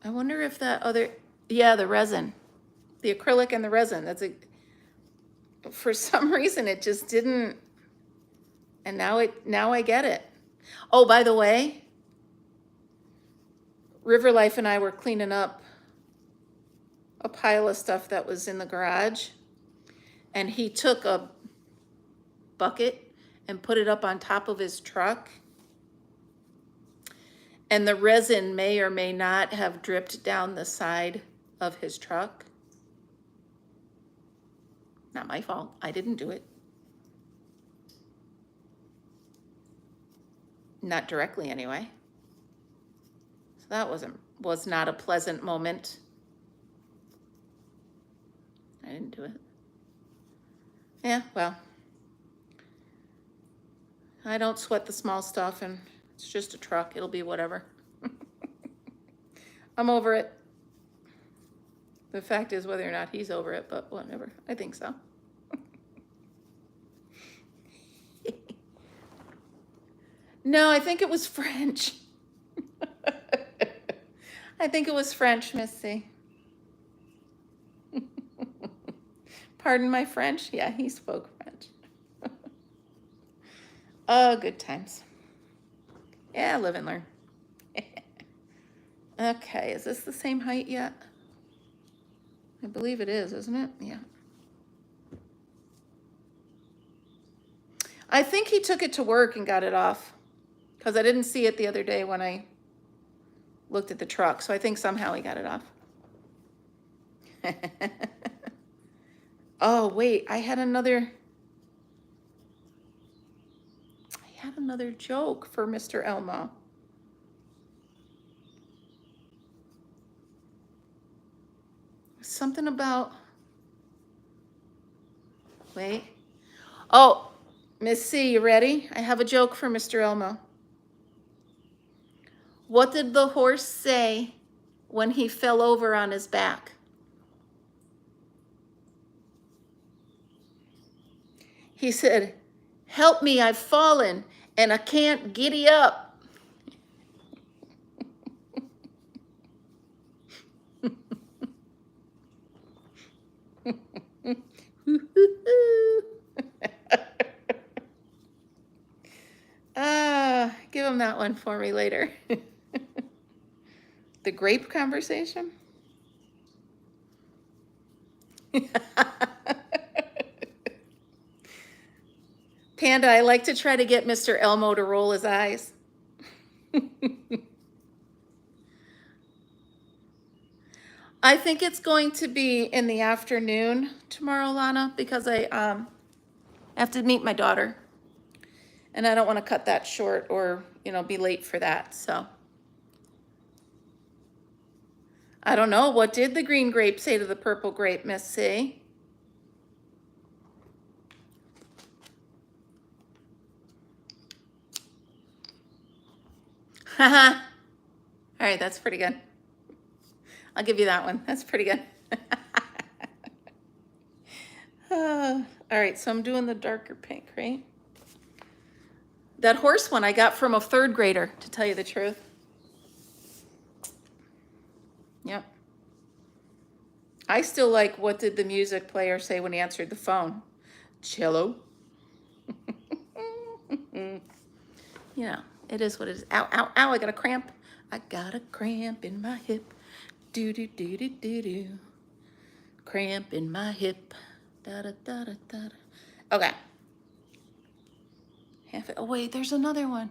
I wonder if that other, yeah, the resin, the acrylic and the resin, for some reason it just didn't, and now I get it. Oh, by the way, River Life and I were cleaning up a pile of stuff that was in the garage, and he took a bucket and put it up on top of his truck, and the resin may or may not have dripped down the side of his truck. Not my fault. I didn't do it. Not directly anyway. So that was not a pleasant moment. I didn't do it. Yeah, well, I don't sweat the small stuff, and it's just a truck. It'll be whatever. I'm over it. The fact is whether or not he's over it, but whatever. I think so. No, I think it was French. I think it was French, Missy. Pardon my French? Yeah, he spoke French. Oh, good times. Yeah, live and learn. Okay, is this the same height yet? I believe it is, isn't it? Yeah. I think he took it to work and got it off, because I didn't see it the other day when I looked at the truck. So I think somehow he got it off. Oh, wait, I had another joke for Mr. Elmo. Something about, wait. Oh, Miss C, you ready? I have a joke for Mr. Elmo. What did the horse say when he fell over on his back? He said, "Help me, I've fallen and I can't giddy up." Give him that one for me later. The grape conversation? Panda, I like to try to get Mr. Elmo to roll his eyes. I think it's going to be in the afternoon tomorrow, Lana, because I have to meet my daughter. And I don't want to cut that short or, you know, be late for that, so. I don't know. What did the green grape say to the purple grape, Miss C? Haha. All right, that's pretty good. I'll give you that one. That's pretty good. All right, so I'm doing the darker pink, right? That horse one I got from a 3rd grader, to tell you the truth. Yep. I still like, what did the music player say when he answered the phone? Cello. You know, it is what it is. Ow, ow, ow, I got a cramp. I got a cramp in my hip. Do, do, do, do, do, do. Cramp in my hip. Da, da, da, da, da, da. Okay. Oh, wait, there's another one.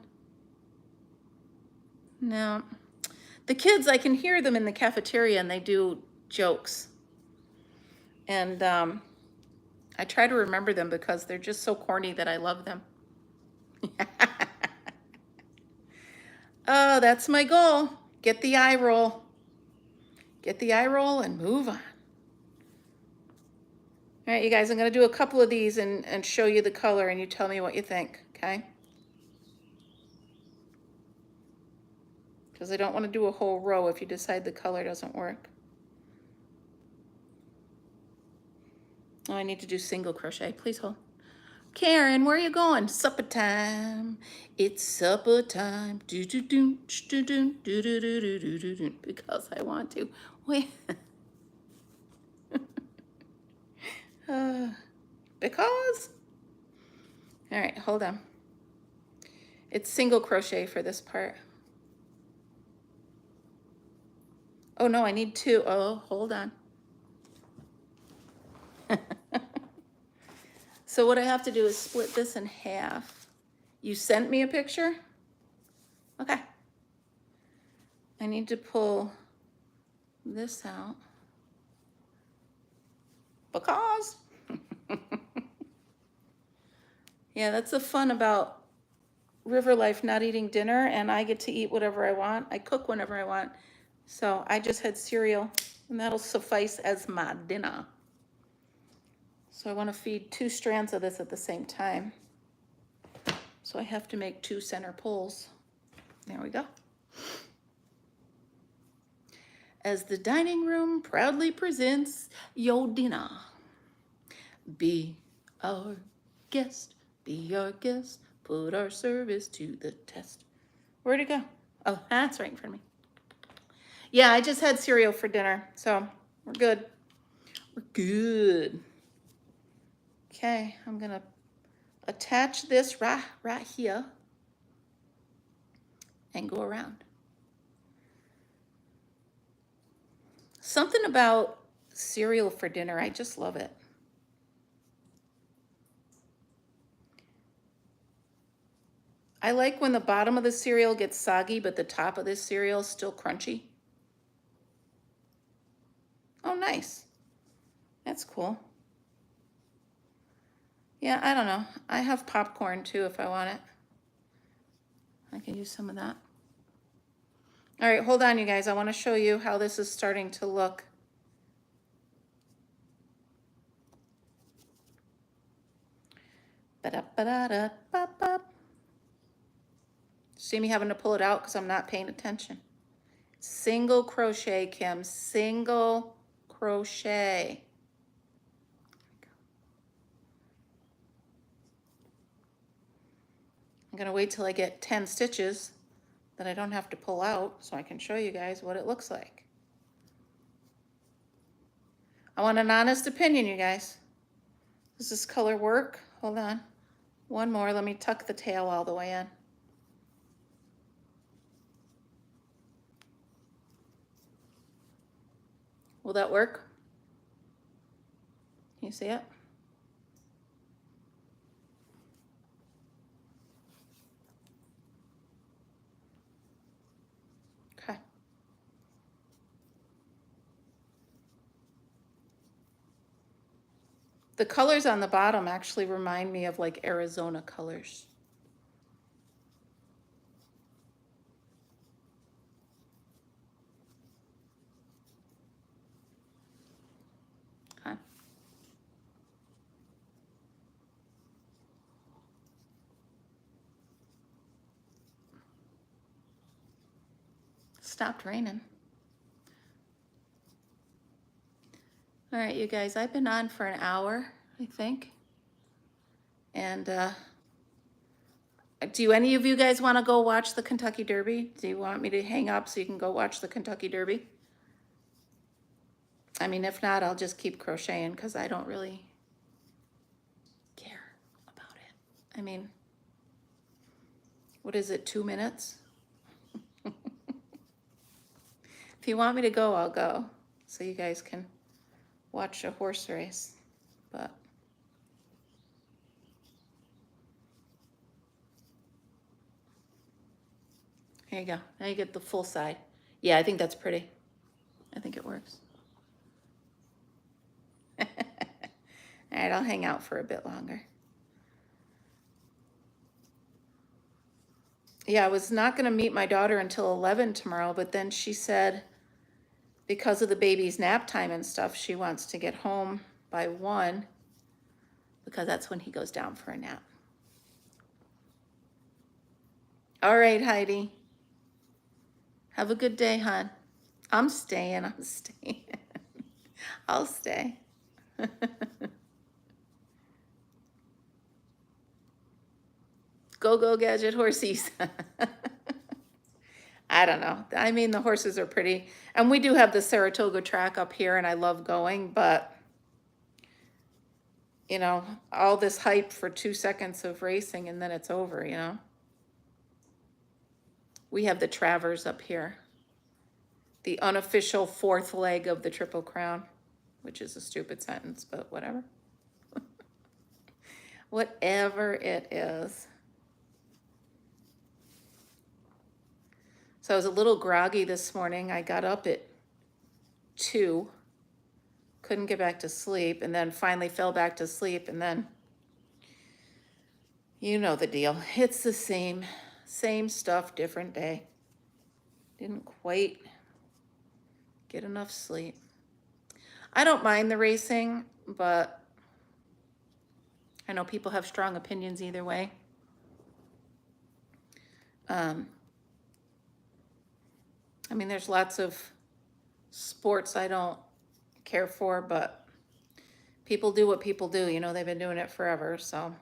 No. The kids, I can hear them in the cafeteria and they do jokes. And I try to remember them because they're just so corny that I love them. Oh, that's my goal. Get the eye roll. Get the eye roll and move on. All right, you guys, I'm going to do a couple of these and show you the color and you tell me what you think, okay? Because I don't want to do a whole row if you decide the color doesn't work. Oh, I need to do single crochet. Please hold. Karen, where are you going? Supper time. It's supper time. Do do do do do do do do do do do do. Because I want to. Wait. Because. All right, hold on. It's single crochet for this part. Oh no, I need 2. Oh, hold on. So what I have to do is split this in half. You sent me a picture? Okay. I need to pull this out. Because. Yeah, that's the fun about river life, not eating dinner, and I get to eat whatever I want. I cook whenever I want. So I just had cereal, and that'll suffice as my dinner. So I want to feed 2 strands of this at the same time. So I have to make 2 center pulls. There we go. As the dining room proudly presents your dinner. Be our guest, be our guest, put our service to the test. Where'd it go? Oh, that's right in front of me. Yeah, I just had cereal for dinner, so we're good. We're good. Okay, I'm gonna attach this right here and go around. Something about cereal for dinner, I just love it. I like when the bottom of the cereal gets soggy, but the top of this cereal is still crunchy. Oh, nice. That's cool. Yeah, I don't know. I have popcorn too if I want it. I can use some of that. All right, hold on, you guys. I want to show you how this is starting to look. Ba-da-ba-da-da-ba-ba. See me having to pull it out because I'm not paying attention. Single crochet, Kim. Single crochet. I'm going to wait till I get 10 stitches that I don't have to pull out so I can show you guys what it looks like. I want an honest opinion, you guys. Does this color work? Hold on. One more. Let me tuck the tail all the way in. Will that work? Can you see it? Okay. The colors on the bottom actually remind me of like Arizona colors. Okay. Stopped raining. All right, you guys, I've been on for an hour, I think. And Do any of you guys want to go watch the Kentucky Derby? Do you want me to hang up so you can go watch the Kentucky Derby? I mean, if not, I'll just keep crocheting because I don't really care about it. I mean, what is it, 2 minutes? If you want me to go, I'll go so you guys can watch a horse race. But here you go. Now you get the full side. Yeah, I think that's pretty. I think it works. All right, I'll hang out for a bit longer. Yeah, I was not going to meet my daughter until 11 tomorrow, but then she said because of the baby's nap time and stuff, she wants to get home by 1 because that's when he goes down for a nap. All right, Heidi. Have a good day, hon. I'm staying. I'll stay. Go, go, gadget horsies. I don't know. I mean, the horses are pretty. And we do have the Saratoga track up here, and I love going, but, you know, all this hype for 2 seconds of racing, and then it's over, you know? We have the Travers up here, the unofficial 4th leg of the Triple Crown, which is a stupid sentence, but whatever. Whatever it is. So I was a little groggy this morning. I got up at 2, couldn't get back to sleep, and then finally fell back to sleep, and then, you know the deal. It's the same stuff, different day. Didn't quite get enough sleep. I don't mind the racing, but I know people have strong opinions either way. I mean, there's lots of sports I don't care for, but people do what people do. You know, they've been doing it forever, so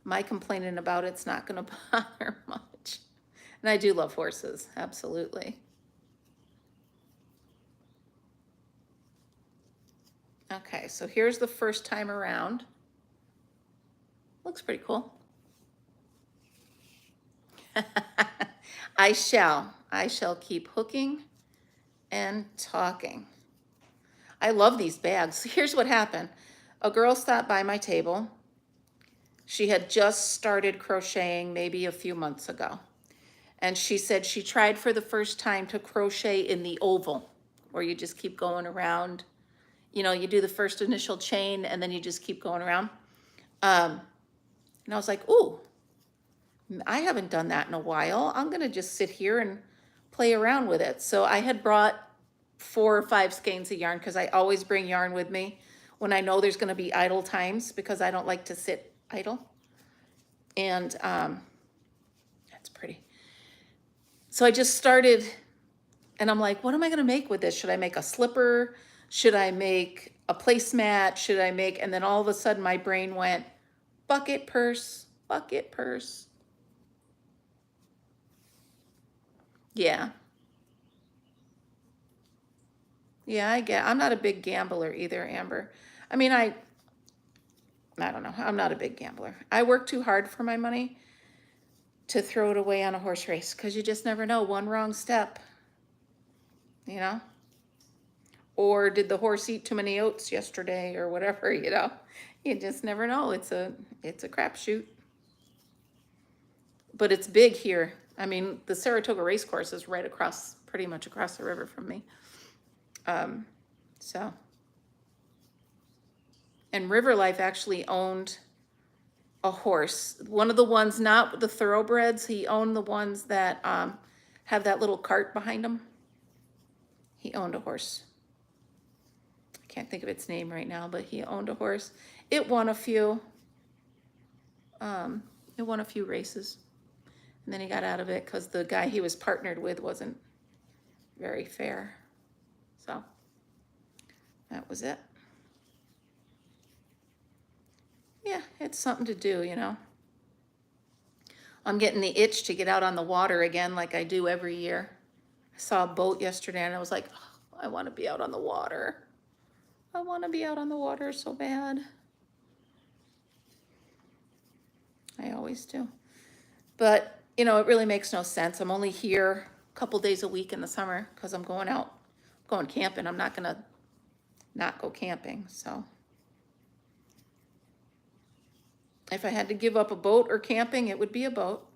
my complaining about it's not going to bother much. And I do love horses, absolutely. Okay, so here's the first time around. Looks pretty cool. I shall keep hooking and talking. I love these bags. Here's what happened. A girl stopped by my table. She had just started crocheting maybe a few months ago. And she said she tried for the first time to crochet in the oval, where you just keep going around. You know, you do the first initial chain and then you just keep going around. And I was like, ooh, I haven't done that in a while. I'm going to just sit here and play around with it. So I had brought 4 or 5 skeins of yarn because I always bring yarn with me when I know there's going to be idle times because I don't like to sit idle. And that's pretty. So I just started and I'm like, what am I going to make with this? Should I make a slipper? Should I make a placemat? Should I make, and then all of a sudden my brain went, bucket purse, bucket purse. Yeah. Yeah, I'm not a big gambler either, Amber. I mean, I don't know. I'm not a big gambler. I work too hard for my money to throw it away on a horse race because you just never know. One wrong step, you know? Or did the horse eat too many oats yesterday or whatever, you know? You just never know. It's a crapshoot. But it's big here. I mean, the Saratoga race course is right across, pretty much across the river from me. So. And River Life actually owned a horse. One of the ones, not the thoroughbreds, he owned the ones that have that little cart behind them. He owned a horse. I can't think of its name right now, but he owned a horse. It won a few. It won a few races. And then he got out of it because the guy he was partnered with wasn't very fair. So that was it. Yeah, it's something to do, you know. I'm getting the itch to get out on the water again like I do every year. I saw a boat yesterday and I was like, oh, I want to be out on the water. I want to be out on the water so bad. I always do. But, you know, it really makes no sense. I'm only here a couple days a week in the summer because I'm going out, going camping. I'm not going to not go camping. So if I had to give up a boat or camping, it would be a boat.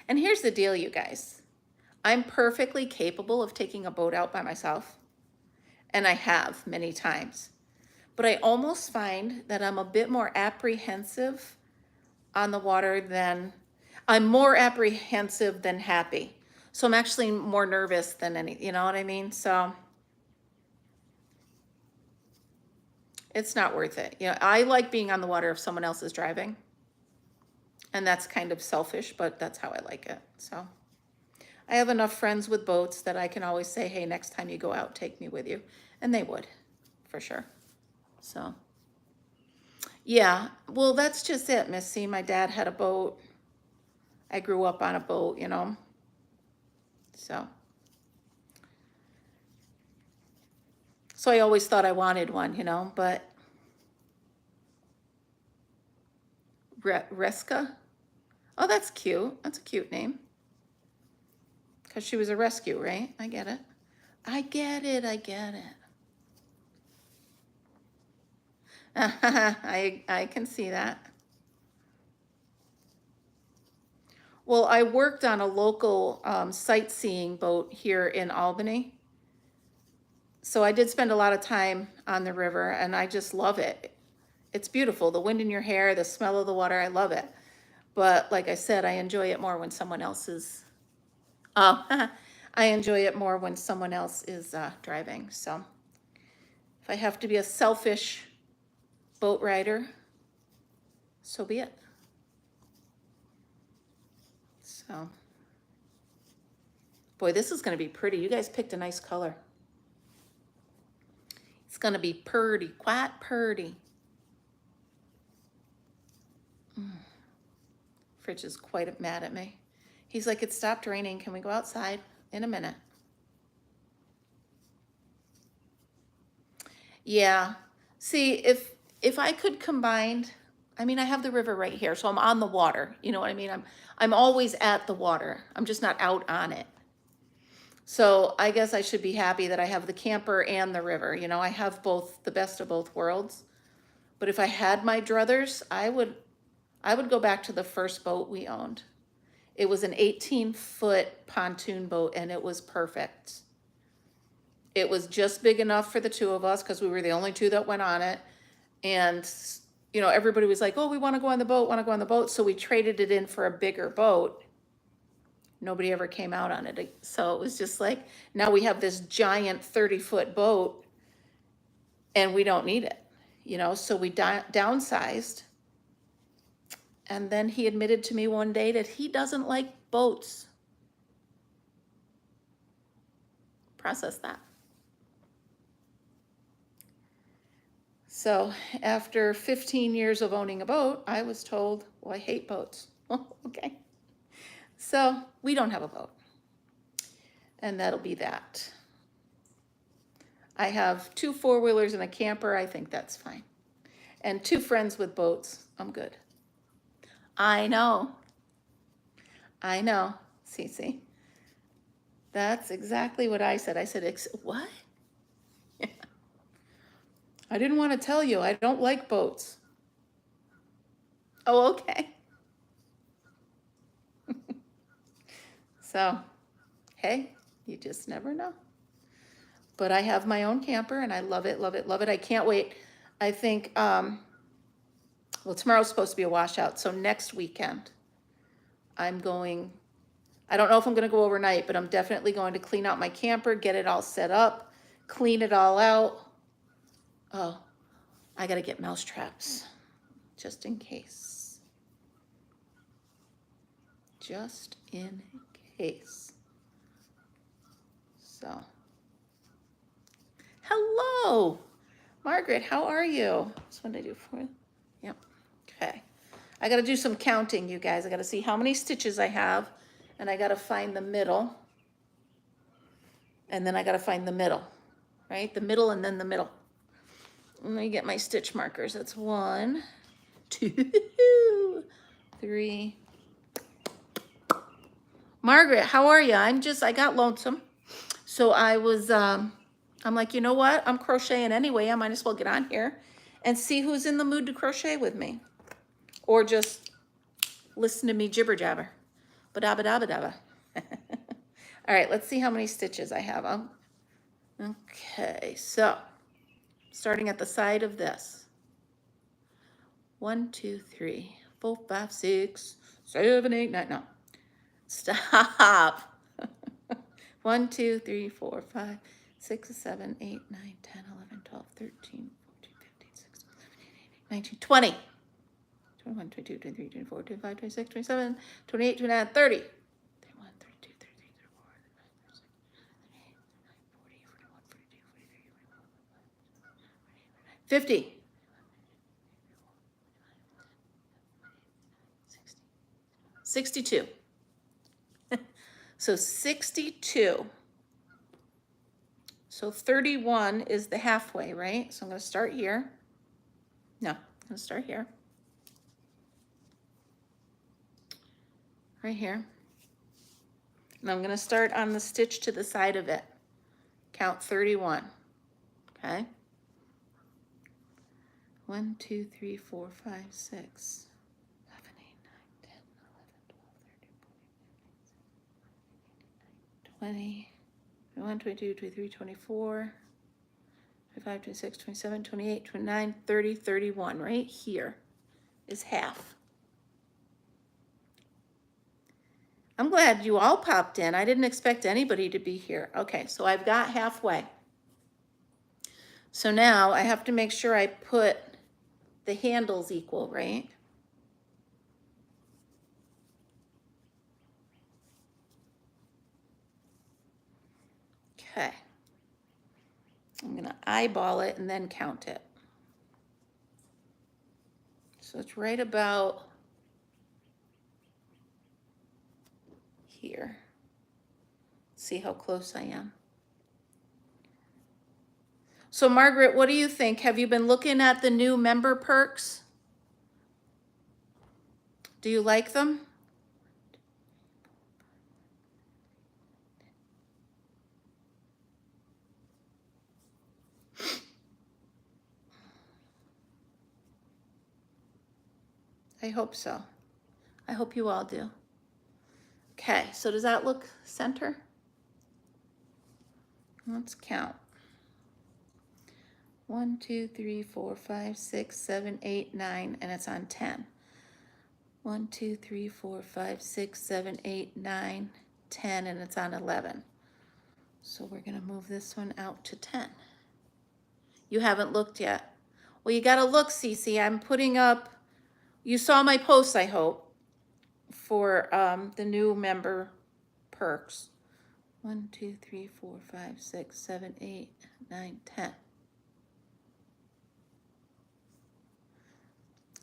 And here's the deal, you guys. I'm perfectly capable of taking a boat out by myself, and I have many times. But I almost find that I'm a bit more apprehensive on the water than, I'm more apprehensive than happy. So I'm actually more nervous than any, you know what I mean? So it's not worth it. You know, I like being on the water if someone else is driving. And that's kind of selfish, but that's how I like it. So I have enough friends with boats that I can always say, hey, next time you go out, take me with you. And they would, for sure. So, yeah, well, that's just it, Missy. My dad had a boat. I grew up on a boat, you know. So I always thought I wanted one, you know, but Reska? Oh, that's cute. That's a cute name. Because she was a rescue, right? I get it. I get it. I get it. I can see that. Well, I worked on a local sightseeing boat here in Albany. So I did spend a lot of time on the river, and I just love it. It's beautiful. The wind in your hair, the smell of the water, I love it. But like I said, I enjoy it more when someone else is, I enjoy it more when someone else is driving. So if I have to be a selfish boat rider, so be it. So, boy, this is going to be pretty. You guys picked a nice color. It's going to be purty, quite purty. Fridge is quite mad at me. He's like, it stopped raining. Can we go outside in a minute? Yeah. See, if I could combine, I mean, I have the river right here, so I'm on the water. You know what I mean? I'm always at the water. I'm just not out on it. So I guess I should be happy that I have the camper and the river. You know, I have both, the best of both worlds. But if I had my druthers, I would go back to the first boat we owned. It was an 18-foot pontoon boat, and it was perfect. It was just big enough for the two of us because we were the only two that went on it. And, you know, everybody was like, oh, we want to go on the boat, want to go on the boat. So we traded it in for a bigger boat. Nobody ever came out on it. So it was just like, now we have this giant 30-foot boat and we don't need it, you know? So we downsized. And then he admitted to me one day that he doesn't like boats. Process that. So after 15 years of owning a boat, I was told, well, I hate boats. Okay. So we don't have a boat. And that'll be that. I have 2 4-wheelers and a camper. I think that's fine. And 2 friends with boats. I'm good. I know. I know, Cece. That's exactly what I said. I said, what? Yeah. I didn't want to tell you. I don't like boats. Oh, okay. So, hey, you just never know. But I have my own camper and I love it, love it, love it. I can't wait. I think, well, tomorrow's supposed to be a washout. So next weekend, I'm going, I don't know if I'm going to go overnight, but I'm definitely going to clean out my camper, get it all set up, clean it all out. Oh, I got to get mouse traps just in case. Just in case. So, hello, Margaret, how are you? That's what I do for you. Yep. Okay. I got to do some counting, you guys. I got to see how many stitches I have, and I got to find the middle. And then I got to find the middle, right? The middle and then the middle. Let me get my stitch markers. That's 1, 2, 3. Margaret, how are you? I got lonesome. So I was, I'm like, you know what? I'm crocheting anyway. I might as well get on here and see who's in the mood to crochet with me. Or just listen to me jibber jabber. Ba-da-ba-da-ba-da-ba. All right, let's see how many stitches I have. Okay, so starting at the side of this. 1, 2, 3, 4, 5, 6, 7, 8, 9. No, stop. 1, 2, 3, 4, 5, 6, 7, 8, 9, 10, 11, 12, 13, 14, 15, 16, 17, 18, 19, 20. 21, 22, 23, 24, 25, 26, 27, 28, 29, 30. 31, 32, 33, 34, 35, 36, 40, 41, 42, 43, 50. 62. So 62. So 31 is the halfway, right? So I'm going to start here. No, I'm going to start here. Right here. And I'm going to start on the stitch to the side of it. Count 31. Okay. 1, 2, 3, 4, 5, 6, 7, 8, 9, 10, 11, 12, 13, 14, 20, 21, 22, 23, 24, 25, 26, 27, 28, 29, 30, 31. Right here is half. I'm glad you all popped in. I didn't expect anybody to be here. Okay, so I've got halfway. So now I have to make sure I put the handles equal, right? Okay. I'm going to eyeball it and then count it. So it's right about here. See how close I am. So Margaret, what do you think? Have you been looking at the new member perks? Do you like them? I hope so. I hope you all do. Okay, so does that look center? Let's count. 1, 2, 3, 4, 5, 6, 7, 8, 9, and it's on 10. 1, 2, 3, 4, 5, 6, 7, 8, 9, 10, and it's on 11. So we're going to move this one out to 10. You haven't looked yet. Well, you got to look, Cece. I'm putting up, you saw my post, I hope, for the new member perks. 1, 2, 3, 4, 5, 6, 7, 8, 9, 10.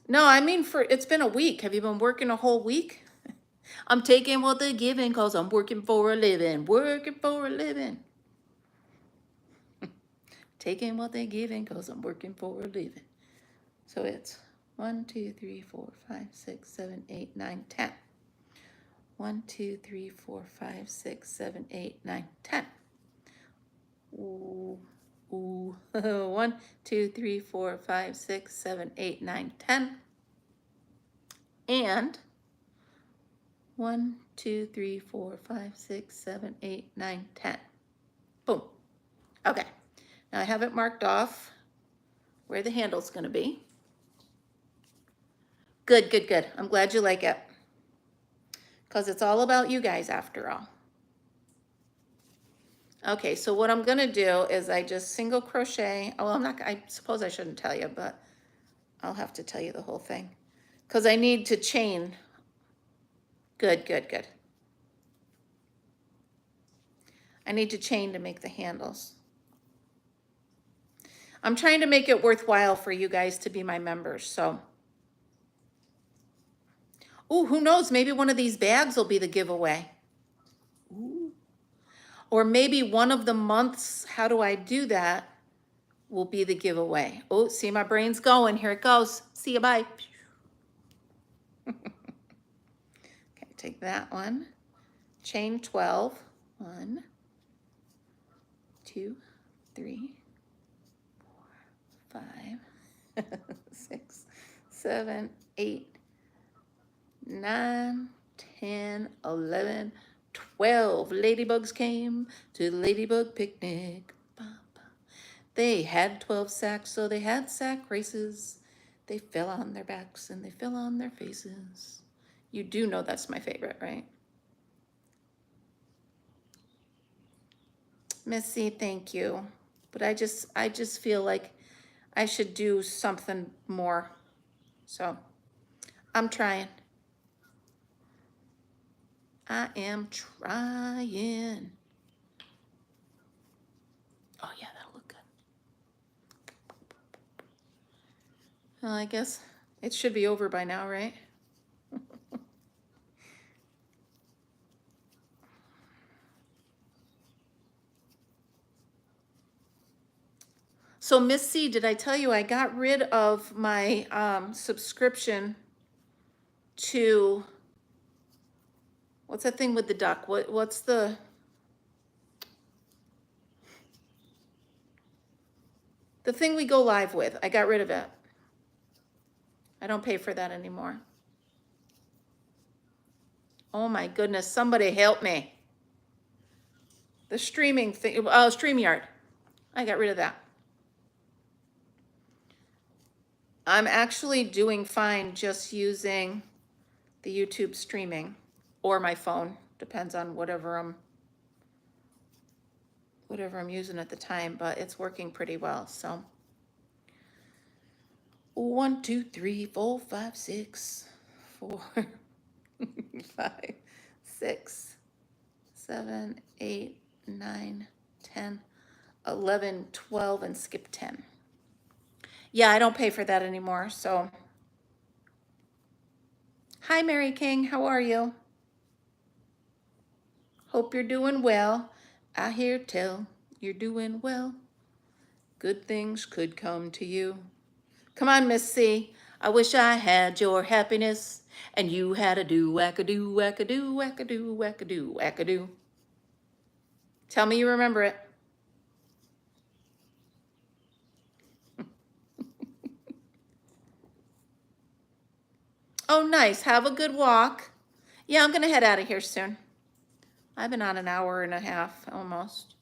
No, I mean, it's been a week. Have you been working a whole week? I'm taking what they're giving because I'm working for a living. Working for a living. Taking what they're giving because I'm working for a living. So it's 1, 2, 3, 4, 5, 6, 7, 8, 9, 10. 1, 2, 3, 4, 5, 6, 7, 8, 9, 10. Ooh, ooh. 1, 2, 3, 4, 5, 6, 7, 8, 9, 10. And 1, 2, 3, 4, 5, 6, 7, 8, 9, 10. Boom. Okay. Now I have it marked off where the handle's going to be. Good, good, good. I'm glad you like it. Because it's all about you guys after all. Okay, so what I'm going to do is I just single crochet. Oh, I suppose I shouldn't tell you, but I'll have to tell you the whole thing. Because I need to chain. Good, good, good. I need to chain to make the handles. I'm trying to make it worthwhile for you guys to be my members, so Oh, who knows? Maybe one of these bags will be the giveaway. Ooh. Or maybe one of the months, how do I do that, will be the giveaway. Oh, see, my brain's going. Here it goes. See you, bye. Okay, take that one. Chain 12. 1, 2, 3, 4, 5, 6, 7, 8, 9, 10, 11, 12 ladybugs came to the ladybug picnic. They had 12 sacks, so they had sack races. They fell on their backs and they fell on their faces. You do know that's my favorite, right? Missy, thank you. But I just feel like I should do something more. So I'm trying. I am trying. Oh yeah, that'll look good. Well, I guess it should be over by now, right? So Miss C, did I tell you I got rid of my subscription to, what's that thing with the duck? What's the thing we go live with? I got rid of it. I don't pay for that anymore. Oh my goodness, somebody help me. The streaming thing, oh, StreamYard. I got rid of that. I'm actually doing fine just using the YouTube streaming or my phone. Depends on whatever I'm using at the time, but it's working pretty well. So 1, 2, 3, 4, 5, 6, 4, 5, 6, 7, 8, 9, 10, 11, 12, and skip 10. Yeah, I don't pay for that anymore, so. Hi, Mary King, how are you? Hope you're doing well. I hear tell you're doing well. Good things could come to you. Come on, Miss C. I wish I had your happiness, and you had a do, wackadoo, wackadoo, wackadoo, wackadoo, wackadoo. Tell me you remember it. Oh, nice. Have a good walk. Yeah, I'm going to head out of here soon. I've been on an hour and a half almost.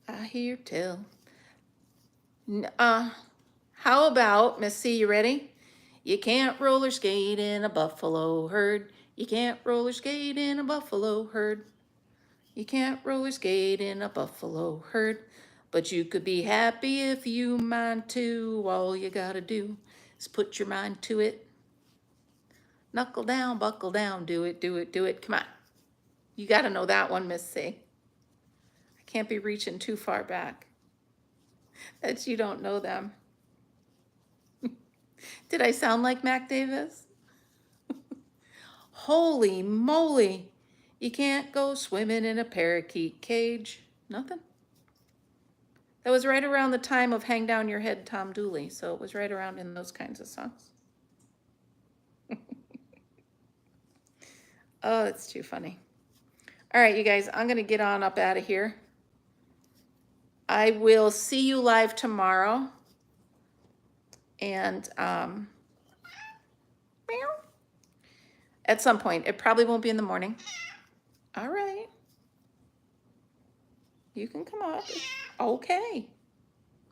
I hear tell. How about, Miss C, you ready? You can't roller skate in a buffalo herd. You can't roller skate in a buffalo herd. You can't roller skate in a buffalo herd. But you could be happy if you mind to. All you gotta do is put your mind to it. Knuckle down, buckle down, do it, do it, do it. Come on. You gotta know that one, Miss C. I can't be reaching too far back. That you don't know them. Did I sound like Mac Davis? Holy moly. You can't go swimming in a parakeet cage. Nothing. That was right around the time of Hang Down Your Head, Tom Dooley. So it was right around in those kinds of songs. Oh, it's too funny. All right, you guys, I'm going to get on up out of here. I will see you live tomorrow. And at some point. It probably won't be in the morning. All right. You can come up. Okay.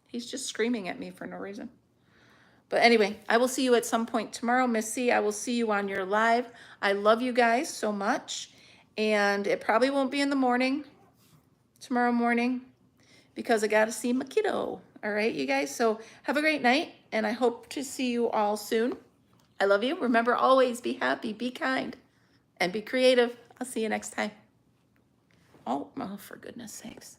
He's just screaming at me for no reason. But anyway, I will see you at some point tomorrow. Miss C, I will see you on your live. I love you guys so much. And it probably won't be in the morning, tomorrow morning, because I got to see my kiddo. All right, you guys. So have a great night. And I hope to see you all soon. I love you. Remember, always be happy, be kind, and be creative. I'll see you next time. Oh, for goodness sakes.